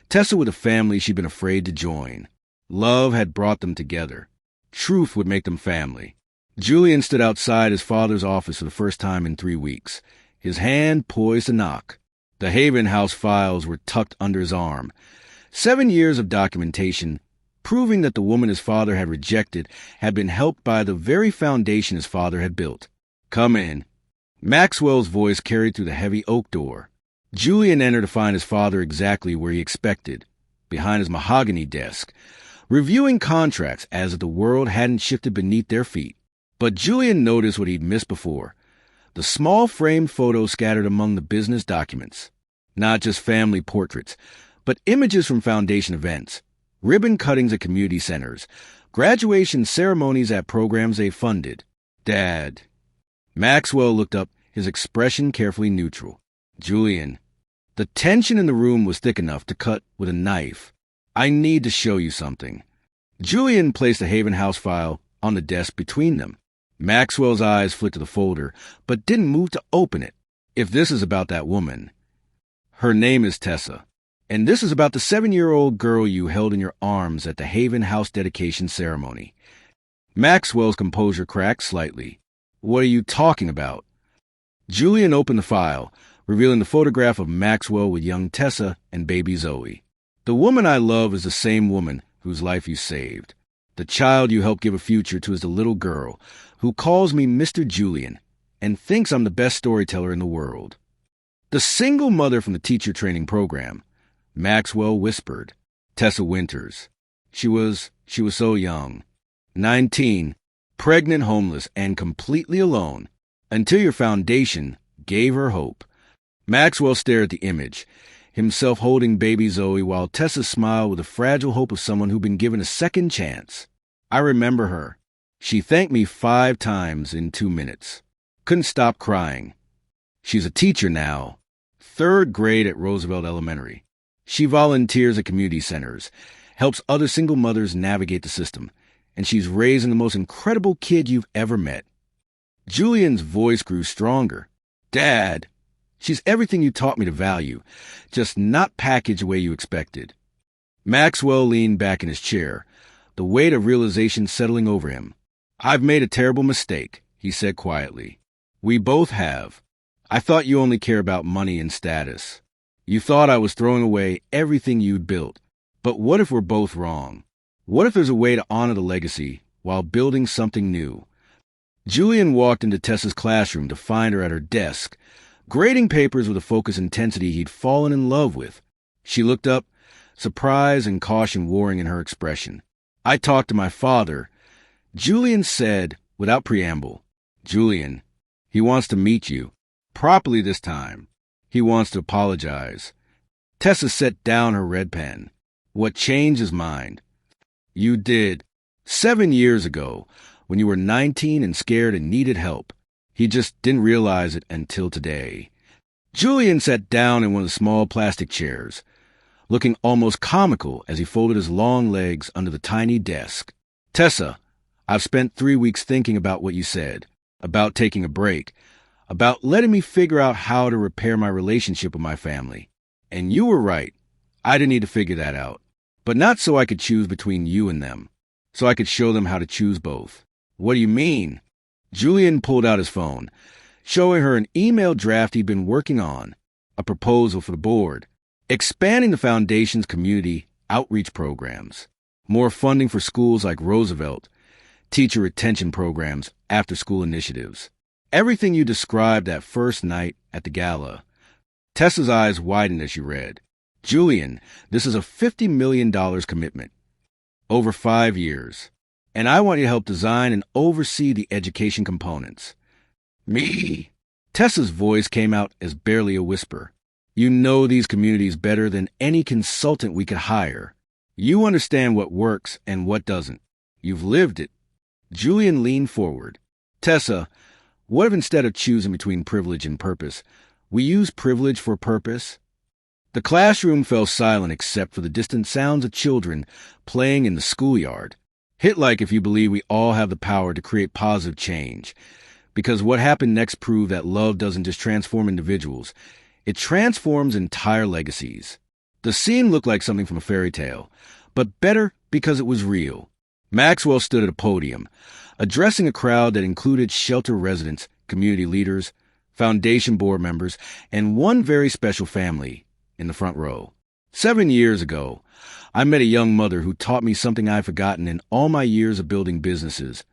Tessa with a family she'd been afraid to join. Love had brought them together. Truth would make them family. Julian stood outside his father's office for the first time in 3 weeks, his hand poised to knock. The Haven House files were tucked under his arm. 7 years of documentation, proving that the woman his father had rejected had been helped by the very foundation his father had built. Come in. Maxwell's voice carried through the heavy oak door. Julian entered to find his father exactly where he expected, behind his mahogany desk, reviewing contracts as if the world hadn't shifted beneath their feet. But Julian noticed what he'd missed before, the small framed photos scattered among the business documents. Not just family portraits, but images from foundation events, ribbon cuttings at community centers, graduation ceremonies at programs they funded. Dad. Maxwell looked up, his expression carefully neutral. Julian. The tension in the room was thick enough to cut with a knife. I need to show you something. Julian placed the Haven House file on the desk between them. Maxwell's eyes flicked to the folder, but didn't move to open it. If this is about that woman, her name is Tessa, and this is about the 7-year-old girl you held in your arms at the Haven House dedication ceremony. Maxwell's composure cracked slightly. What are you talking about? Julian opened the file, revealing the photograph of Maxwell with young Tessa and baby Zoe. The woman I love is the same woman whose life you saved. The child you helped give a future to is the little girl who calls me Mr. Julian and thinks I'm the best storyteller in the world. The single mother from the teacher training program, Maxwell whispered. Tessa Winters. She was so young. 19, pregnant, homeless, and completely alone, until your foundation gave her hope. Maxwell stared at the image, himself holding baby Zoe while Tessa smiled with the fragile hope of someone who'd been given a second chance. I remember her. She thanked me 5 times in 2 minutes. couldn't stop crying. She's a teacher now, 3rd grade at Roosevelt Elementary. She volunteers at community centers, helps other single mothers navigate the system, and she's raising the most incredible kid you've ever met. Julian's voice grew stronger. Dad, she's everything you taught me to value, just not packaged the way you expected. Maxwell leaned back in his chair, the weight of realization settling over him. I've made a terrible mistake, he said quietly. We both have. I thought you only care about money and status. You thought I was throwing away everything you'd built. But what if we're both wrong? What if there's a way to honor the legacy while building something new? Julian walked into Tessa's classroom to find her at her desk, grading papers with a focused intensity he'd fallen in love with. She looked up, surprise and caution warring in her expression. I talked to my father. Julian said, without preamble, Julian, he wants to meet you. Properly this time. He wants to apologize. Tessa set down her red pen. What changed his mind? You did. 7 years ago, when you were 19 and scared and needed help. He just didn't realize it until today. Julian sat down in one of the small plastic chairs, looking almost comical as he folded his long legs under the tiny desk. Tessa, I've spent 3 weeks thinking about what you said, about taking a break, about letting me figure out how to repair my relationship with my family. And you were right. I didn't need to figure that out. But not so I could choose between you and them. So I could show them how to choose both. What do you mean? Julian pulled out his phone, showing her an email draft he'd been working on, a proposal for the board, expanding the foundation's community outreach programs, more funding for schools like Roosevelt, teacher retention programs, after-school initiatives. Everything you described that first night at the gala. Tessa's eyes widened as she read. Julian, this is a $50 million commitment. Over 5 years. And I want you to help design and oversee the education components. Me? Tessa's voice came out as barely a whisper. You know these communities better than any consultant we could hire. You understand what works and what doesn't. You've lived it. Julian leaned forward. Tessa, what if instead of choosing between privilege and purpose, we use privilege for purpose? The classroom fell silent except for the distant sounds of children playing in the schoolyard. Hit like if you believe we all have the power to create positive change. Because what happened next proved that love doesn't just transform individuals, it transforms entire legacies. The scene looked like something from a fairy tale, but better because it was real. Maxwell stood at a podium, addressing a crowd that included shelter residents, community leaders, foundation board members, and one very special family in the front row. 7 years ago, I met a young mother who taught me something I've forgotten in all my years of building businesses.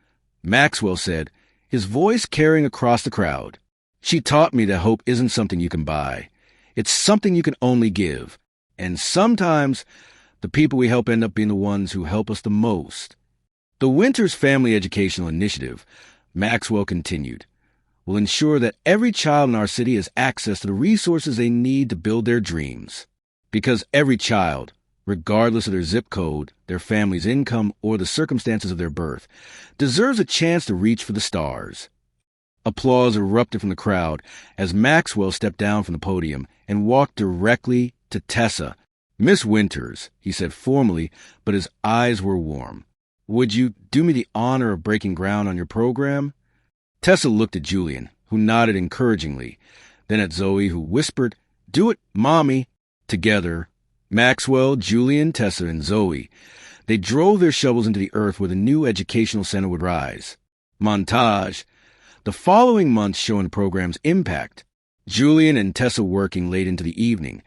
Maxwell said, his voice carrying across the crowd. She taught me that hope isn't something you can buy. It's something you can only give. And sometimes, the people we help end up being the ones who help us the most. The Winters Family Educational Initiative, Maxwell continued, will ensure that every child in our city has access to the resources they need to build their dreams. Because every child, regardless of their zip code, their family's income, or the circumstances of their birth, deserves a chance to reach for the stars. Applause erupted from the crowd as Maxwell stepped down from the podium and walked directly to Tessa. Miss Winters, he said formally, but his eyes were warm. Would you do me the honor of breaking ground on your program? Tessa looked at Julian, who nodded encouragingly, then at Zoe, who whispered, Do it, Mommy. Together, Maxwell, Julian, Tessa, and Zoe, they drove their shovels into the earth where the new educational center would rise. Montage. The following months showing the program's impact. Julian and Tessa working late into the evening,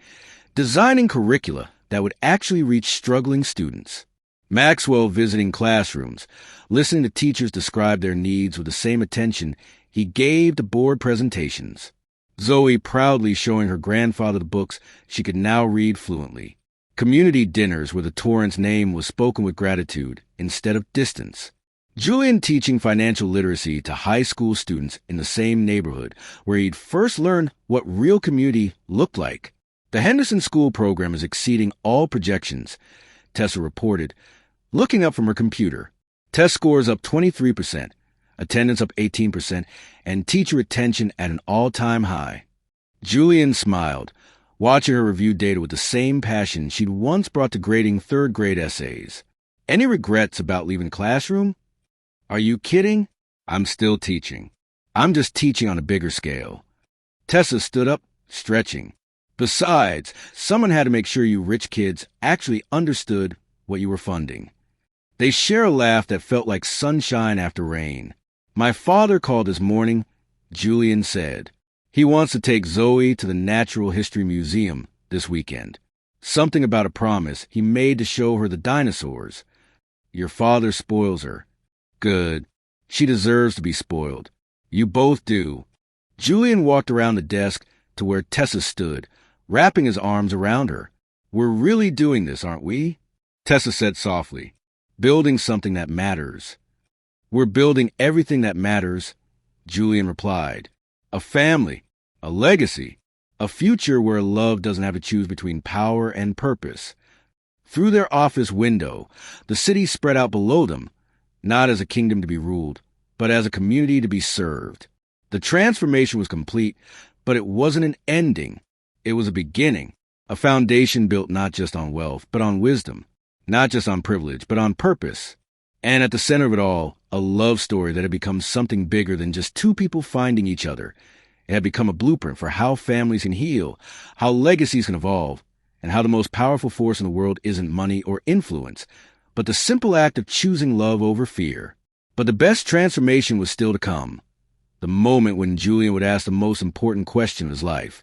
designing curricula that would actually reach struggling students. Maxwell visiting classrooms, listening to teachers describe their needs with the same attention he gave to board presentations. Zoe proudly showing her grandfather the books she could now read fluently. Community dinners where the Torrence name was spoken with gratitude instead of distance. Julian teaching financial literacy to high school students in the same neighborhood where he'd first learned what real community looked like. The Henderson School program is exceeding all projections, Tessa reported, looking up from her computer. Test scores up 23%, attendance up 18%, and teacher retention at an all-time high. Julian smiled, watching her review data with the same passion she'd once brought to grading third-grade essays. Any regrets about leaving the classroom? Are you kidding? I'm still teaching. I'm just teaching on a bigger scale. Tessa stood up, stretching. Besides, someone had to make sure you rich kids actually understood what you were funding. They share a laugh that felt like sunshine after rain. My father called this morning, Julian said. He wants to take Zoe to the Natural History Museum this weekend. Something about a promise he made to show her the dinosaurs. Your father spoils her. Good. She deserves to be spoiled. You both do. Julian walked around the desk to where Tessa stood, wrapping his arms around her. We're really doing this, aren't we? Tessa said softly. Building something that matters. We're building everything that matters, Julian replied. A family, a legacy, a future where love doesn't have to choose between power and purpose. Through their office window, the city spread out below them, not as a kingdom to be ruled, but as a community to be served. The transformation was complete, but it wasn't an ending. It was a beginning, a foundation built not just on wealth, but on wisdom, not just on privilege, but on purpose. And at the center of it all, a love story that had become something bigger than just two people finding each other. It had become a blueprint for how families can heal, how legacies can evolve, and how the most powerful force in the world isn't money or influence, but the simple act of choosing love over fear. But the best transformation was still to come. The moment when Julian would ask the most important question of his life,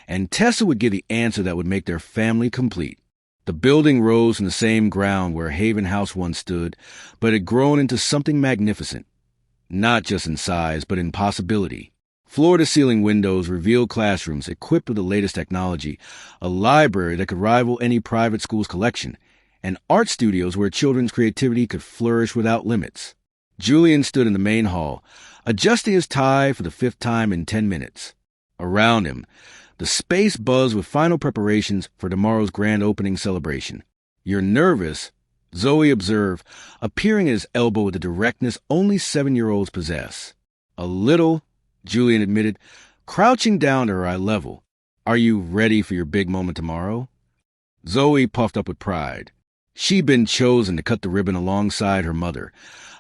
and Tessa would give the answer that would make their family complete. The building rose from the same ground where Haven House once stood, but had grown into something magnificent, not just in size, but in possibility. Floor-to-ceiling windows revealed classrooms equipped with the latest technology, a library that could rival any private school's collection, and art studios where children's creativity could flourish without limits. Julian stood in the main hall, adjusting his tie for the 5th time in 10 minutes. Around him, the space buzzed with final preparations for tomorrow's grand opening celebration. You're nervous, Zoe observed, appearing at his elbow with the directness only 7-year-olds possess. A little, Julian admitted, crouching down to her eye level. Are you ready for your big moment tomorrow? Zoe puffed up with pride. She'd been chosen to cut the ribbon alongside her mother,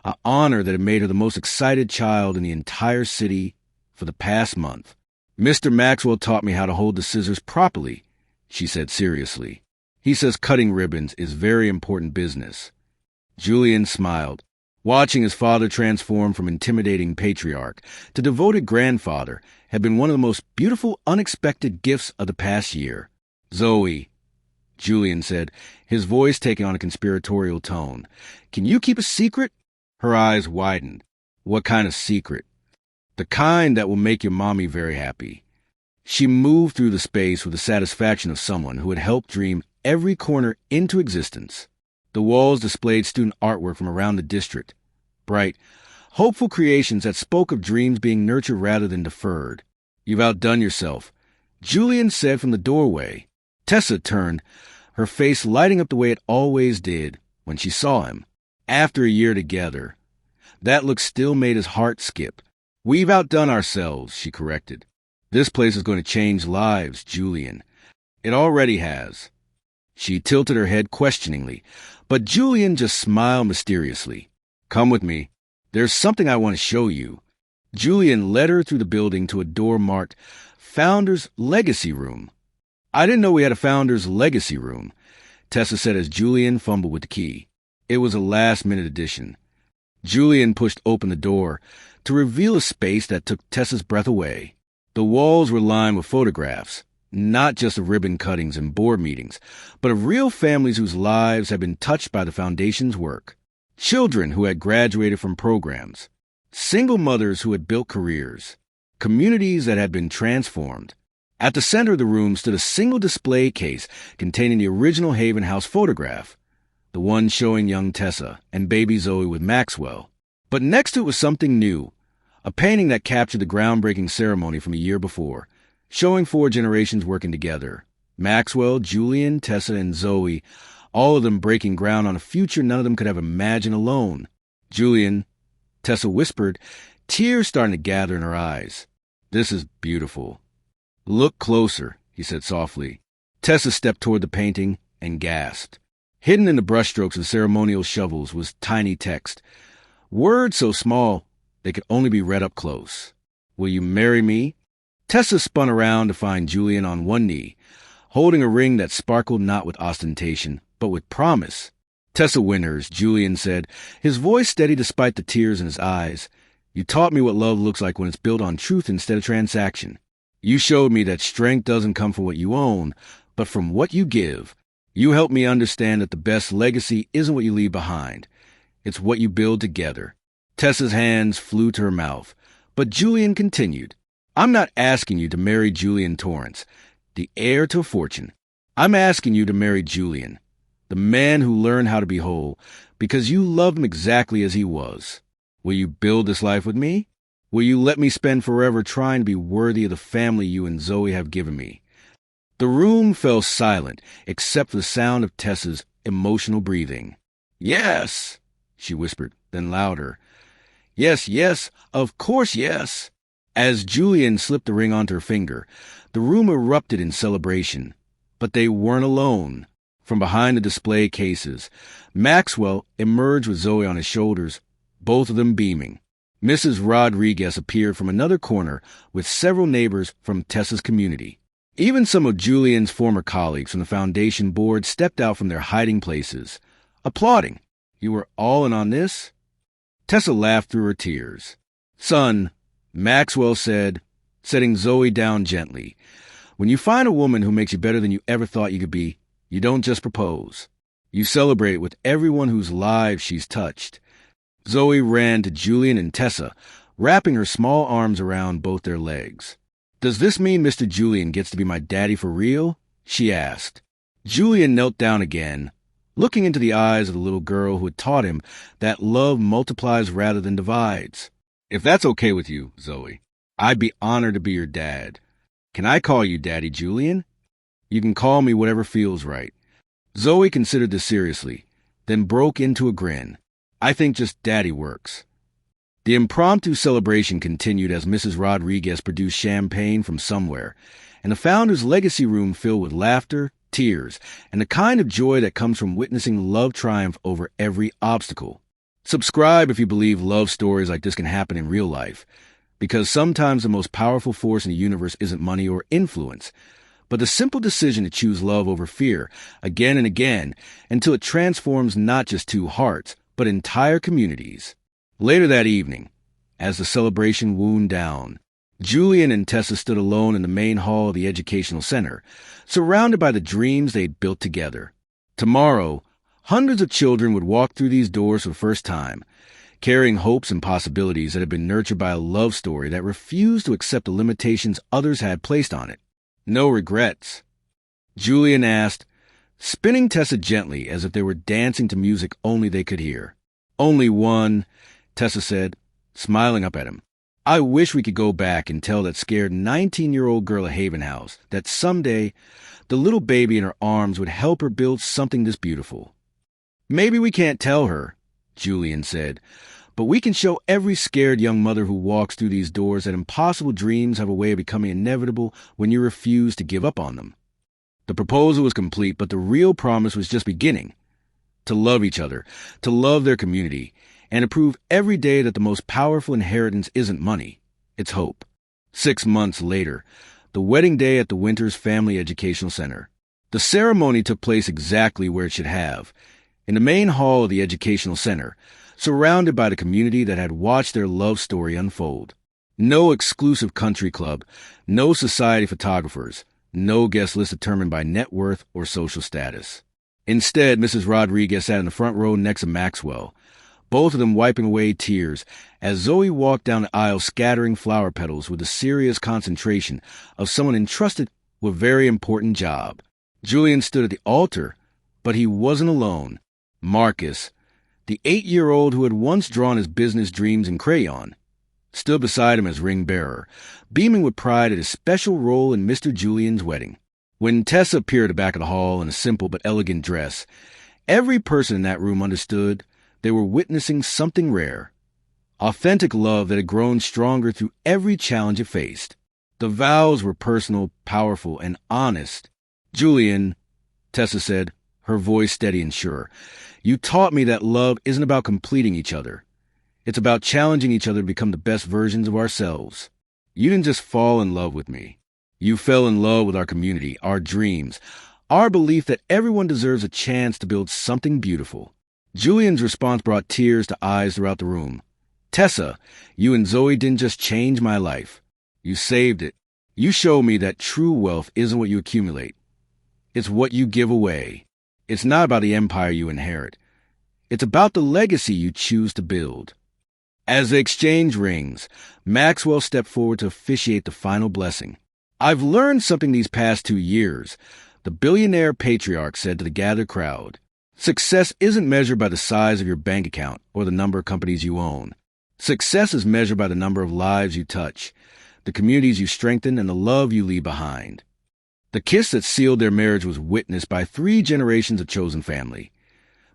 an honor that had made her the most excited child in the entire city for the past month. Mr. Maxwell taught me how to hold the scissors properly, she said seriously. He says cutting ribbons is very important business. Julian smiled, watching his father transform from intimidating patriarch to devoted grandfather had been one of the most beautiful, unexpected gifts of the past year. Zoe, Julian said, his voice taking on a conspiratorial tone. Can you keep a secret? Her eyes widened. What kind of secret? The kind that will make your mommy very happy. She moved through the space with the satisfaction of someone who had helped dream every corner into existence. The walls displayed student artwork from around the district. Bright, hopeful creations that spoke of dreams being nurtured rather than deferred. You've outdone yourself, Julian said from the doorway. Tessa turned, her face lighting up the way it always did when she saw him. After a year together, that look still made his heart skip. We've outdone ourselves, she corrected. This place is going to change lives, Julian. It already has. She tilted her head questioningly, but Julian just smiled mysteriously. Come with me. There's something I want to show you. Julian led her through the building to a door marked Founder's Legacy Room. I didn't know we had a Founder's Legacy Room, Tessa said as Julian fumbled with the key. It was a last-minute addition. Julian pushed open the door to reveal a space that took Tessa's breath away. The walls were lined with photographs, not just of ribbon cuttings and board meetings, but of real families whose lives had been touched by the Foundation's work. Children who had graduated from programs, single mothers who had built careers, communities that had been transformed. At the center of the room stood a single display case containing the original Haven House photograph, the one showing young Tessa and baby Zoe with Maxwell. But next to it was something new, a painting that captured the groundbreaking ceremony from a year before, showing 4 generations working together. Maxwell, Julian, Tessa, and Zoe, all of them breaking ground on a future none of them could have imagined alone. Julian, Tessa whispered, tears starting to gather in her eyes. This is beautiful. Look closer, he said softly. Tessa stepped toward the painting and gasped. Hidden in the brushstrokes of ceremonial shovels was tiny text. Words so small they could only be read up close. Will you marry me? Tessa spun around to find Julian on one knee, holding a ring that sparkled not with ostentation, but with promise. Tessa Winters, Julian said, his voice steady despite the tears in his eyes. You taught me what love looks like when it's built on truth instead of transaction. You showed me that strength doesn't come from what you own, but from what you give. You helped me understand that the best legacy isn't what you leave behind. It's what you build together. Tessa's hands flew to her mouth, but Julian continued. I'm not asking you to marry Julian Torrence, the heir to a fortune. I'm asking you to marry Julian, the man who learned how to be whole, because you loved him exactly as he was. Will you build this life with me? Will you let me spend forever trying to be worthy of the family you and Zoe have given me? The room fell silent, except for the sound of Tessa's emotional breathing. Yes, she whispered, then louder. Yes, yes, of course yes. As Julian slipped the ring onto her finger, the room erupted in celebration. But they weren't alone. From behind the display cases, Maxwell emerged with Zoe on his shoulders, both of them beaming. Mrs. Rodriguez appeared from another corner with several neighbors from Tessa's community. Even some of Julian's former colleagues from the foundation board stepped out from their hiding places, applauding. You were all in on this? Tessa laughed through her tears. Son, Maxwell said, setting Zoe down gently, when you find a woman who makes you better than you ever thought you could be, you don't just propose. You celebrate with everyone whose lives she's touched. Zoe ran to Julian and Tessa, wrapping her small arms around both their legs. Does this mean Mr. Julian gets to be my daddy for real? She asked. Julian knelt down again, looking into the eyes of the little girl who had taught him that love multiplies rather than divides. If that's okay with you, Zoe, I'd be honored to be your dad. Can I call you Daddy Julian? You can call me whatever feels right. Zoe considered this seriously, then broke into a grin. I think just Daddy works. The impromptu celebration continued as Mrs. Rodriguez produced champagne from somewhere, and the founder's legacy room filled with laughter, tears, and the kind of joy that comes from witnessing love triumph over every obstacle. Subscribe if you believe love stories like this can happen in real life, because sometimes the most powerful force in the universe isn't money or influence, but the simple decision to choose love over fear again and again until it transforms not just two hearts, but entire communities. Later that evening, as the celebration wound down, Julian and Tessa stood alone in the main hall of the educational center, surrounded by the dreams they'd built together. Tomorrow, hundreds of children would walk through these doors for the first time, carrying hopes and possibilities that had been nurtured by a love story that refused to accept the limitations others had placed on it. No regrets. Julian asked, spinning Tessa gently as if they were dancing to music only they could hear. Only one, Tessa said, smiling up at him. I wish we could go back and tell that scared 19-year-old girl at Haven House that someday the little baby in her arms would help her build something this beautiful. Maybe we can't tell her, Julian said, but we can show every scared young mother who walks through these doors that impossible dreams have a way of becoming inevitable when you refuse to give up on them. The proposal was complete, but the real promise was just beginning. To love each other, to love their community, and to prove every day that the most powerful inheritance isn't money, it's hope. 6 months later, the wedding day at the Winters Family Educational Center. The ceremony took place exactly where it should have, in the main hall of the educational center, surrounded by the community that had watched their love story unfold. No exclusive country club, no society photographers, no guest list determined by net worth or social status. Instead, Mrs. Rodriguez sat in the front row next to Maxwell, both of them wiping away tears as Zoe walked down the aisle scattering flower petals with the serious concentration of someone entrusted with a very important job. Julian stood at the altar, but he wasn't alone. Marcus, the 8-year-old who had once drawn his business dreams in crayon, stood beside him as ring-bearer, beaming with pride at his special role in Mr. Julian's wedding. When Tessa appeared at the back of the hall in a simple but elegant dress, every person in that room understood they were witnessing something rare, Authentic love that had grown stronger through every challenge it faced. The vows were personal, powerful, and honest. "Julian," Tessa said, her voice steady and sure, "you taught me that love isn't about completing each other. It's about challenging each other to become the best versions of ourselves. You didn't just fall in love with me. You fell in love with our community, our dreams, our belief that everyone deserves a chance to build something beautiful." Julian's response brought tears to eyes throughout the room. "Tessa, you and Zoe didn't just change my life. You saved it. You showed me that true wealth isn't what you accumulate. It's what you give away. It's not about the empire you inherit. It's about the legacy you choose to build." As they exchanged rings, Maxwell stepped forward to officiate the final blessing. "I've learned something these past 2 years," the billionaire patriarch said to the gathered crowd. "Success isn't measured by the size of your bank account or the number of companies you own. Success is measured by the number of lives you touch, the communities you strengthen, and the love you leave behind." The kiss that sealed their marriage was witnessed by 3 generations of chosen family,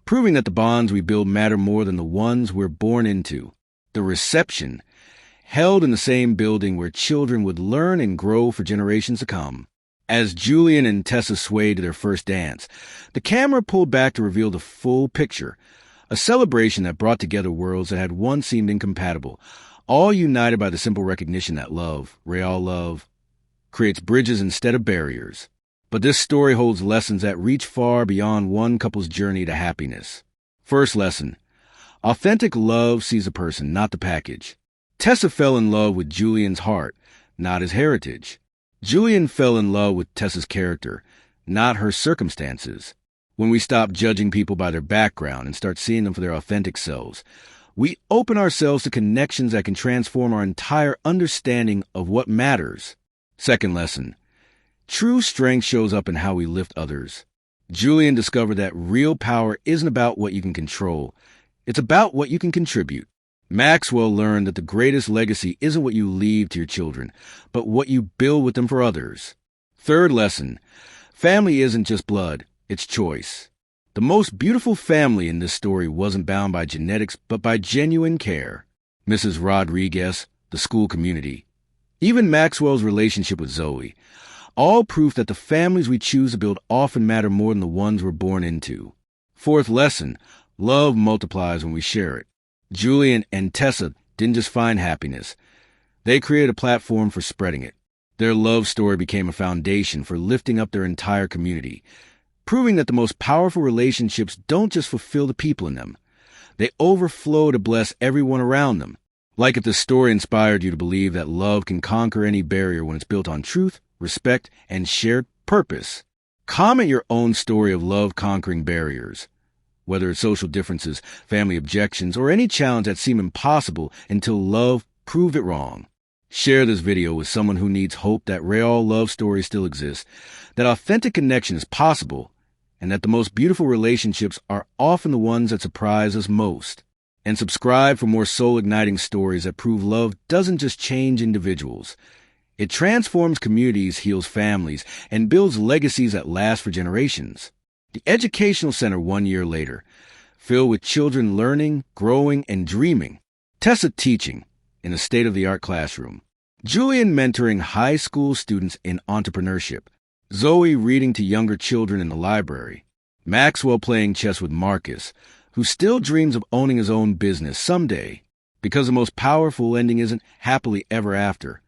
proving that the bonds we build matter more than the ones we're born into. The reception, held in the same building where children would learn and grow for generations to come. As Julian and Tessa swayed to their first dance, the camera pulled back to reveal the full picture, a celebration that brought together worlds that had once seemed incompatible, all united by the simple recognition that love, real love, creates bridges instead of barriers. But this story holds lessons that reach far beyond one couple's journey to happiness. First lesson: authentic love sees a person, not the package. Tessa fell in love with Julian's heart, not his heritage. Julian fell in love with Tessa's character, not her circumstances. When we stop judging people by their background and start seeing them for their authentic selves, we open ourselves to connections that can transform our entire understanding of what matters. Second lesson: true strength shows up in how we lift others. Julian discovered that real power isn't about what you can control. It's about what you can contribute. Maxwell learned that the greatest legacy isn't what you leave to your children, but what you build with them for others. Third lesson: family isn't just blood, it's choice. The most beautiful family in this story wasn't bound by genetics, but by genuine care. Mrs. Rodriguez, the school community, even Maxwell's relationship with Zoe, all proof that the families we choose to build often matter more than the ones we're born into. Fourth lesson: love multiplies when we share it. Julian and Tessa didn't just find happiness. They created a platform for spreading it. Their love story became a foundation for lifting up their entire community, proving that the most powerful relationships don't just fulfill the people in them. They overflow to bless everyone around them. Like if the story inspired you to believe that love can conquer any barrier when it's built on truth, respect, and shared purpose. Comment your own story of love conquering barriers, whether it's social differences, family objections, or any challenge that seemed impossible until love proved it wrong. Share this video with someone who needs hope that real love stories still exist, that authentic connection is possible, and that the most beautiful relationships are often the ones that surprise us most. And subscribe for more soul-igniting stories that prove love doesn't just change individuals. It transforms communities, heals families, and builds legacies that last for generations. The Educational Center 1 year later, filled with children learning, growing, and dreaming. Tessa teaching in a state-of-the-art classroom. Julian mentoring high school students in entrepreneurship. Zoe reading to younger children in the library. Maxwell playing chess with Marcus, who still dreams of owning his own business someday, because the most powerful ending isn't happily ever after.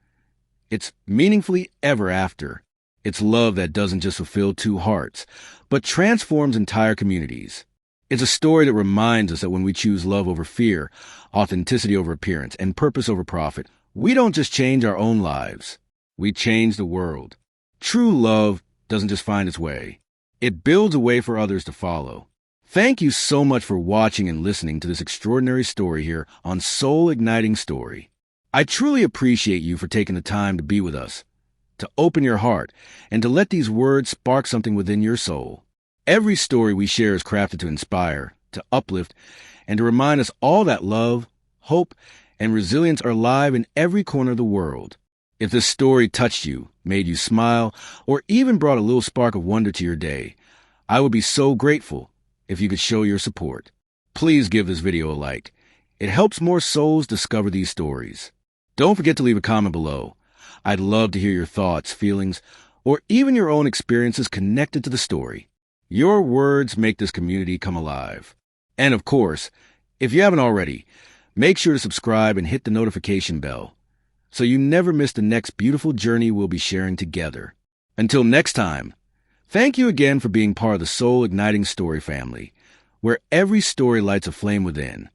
It's meaningfully ever after. It's love that doesn't just fulfill 2 hearts, but transforms entire communities. It's a story that reminds us that when we choose love over fear, authenticity over appearance, and purpose over profit, we don't just change our own lives. We change the world. True love doesn't just find its way. It builds a way for others to follow. Thank you so much for watching and listening to this extraordinary story here on Soul Igniting Story. I truly appreciate you for taking the time to be with us, to open your heart, and to let these words spark something within your soul. Every story we share is crafted to inspire, to uplift, and to remind us all that love, hope, and resilience are alive in every corner of the world. If this story touched you, made you smile, or even brought a little spark of wonder to your day, I would be so grateful if you could show your support. Please give this video a like. It helps more souls discover these stories. Don't forget to leave a comment below. I'd love to hear your thoughts, feelings, or even your own experiences connected to the story. Your words make this community come alive. And of course, if you haven't already, make sure to subscribe and hit the notification bell so you never miss the next beautiful journey we'll be sharing together. Until next time, thank you again for being part of the Soul Igniting Story family, where every story lights a flame within.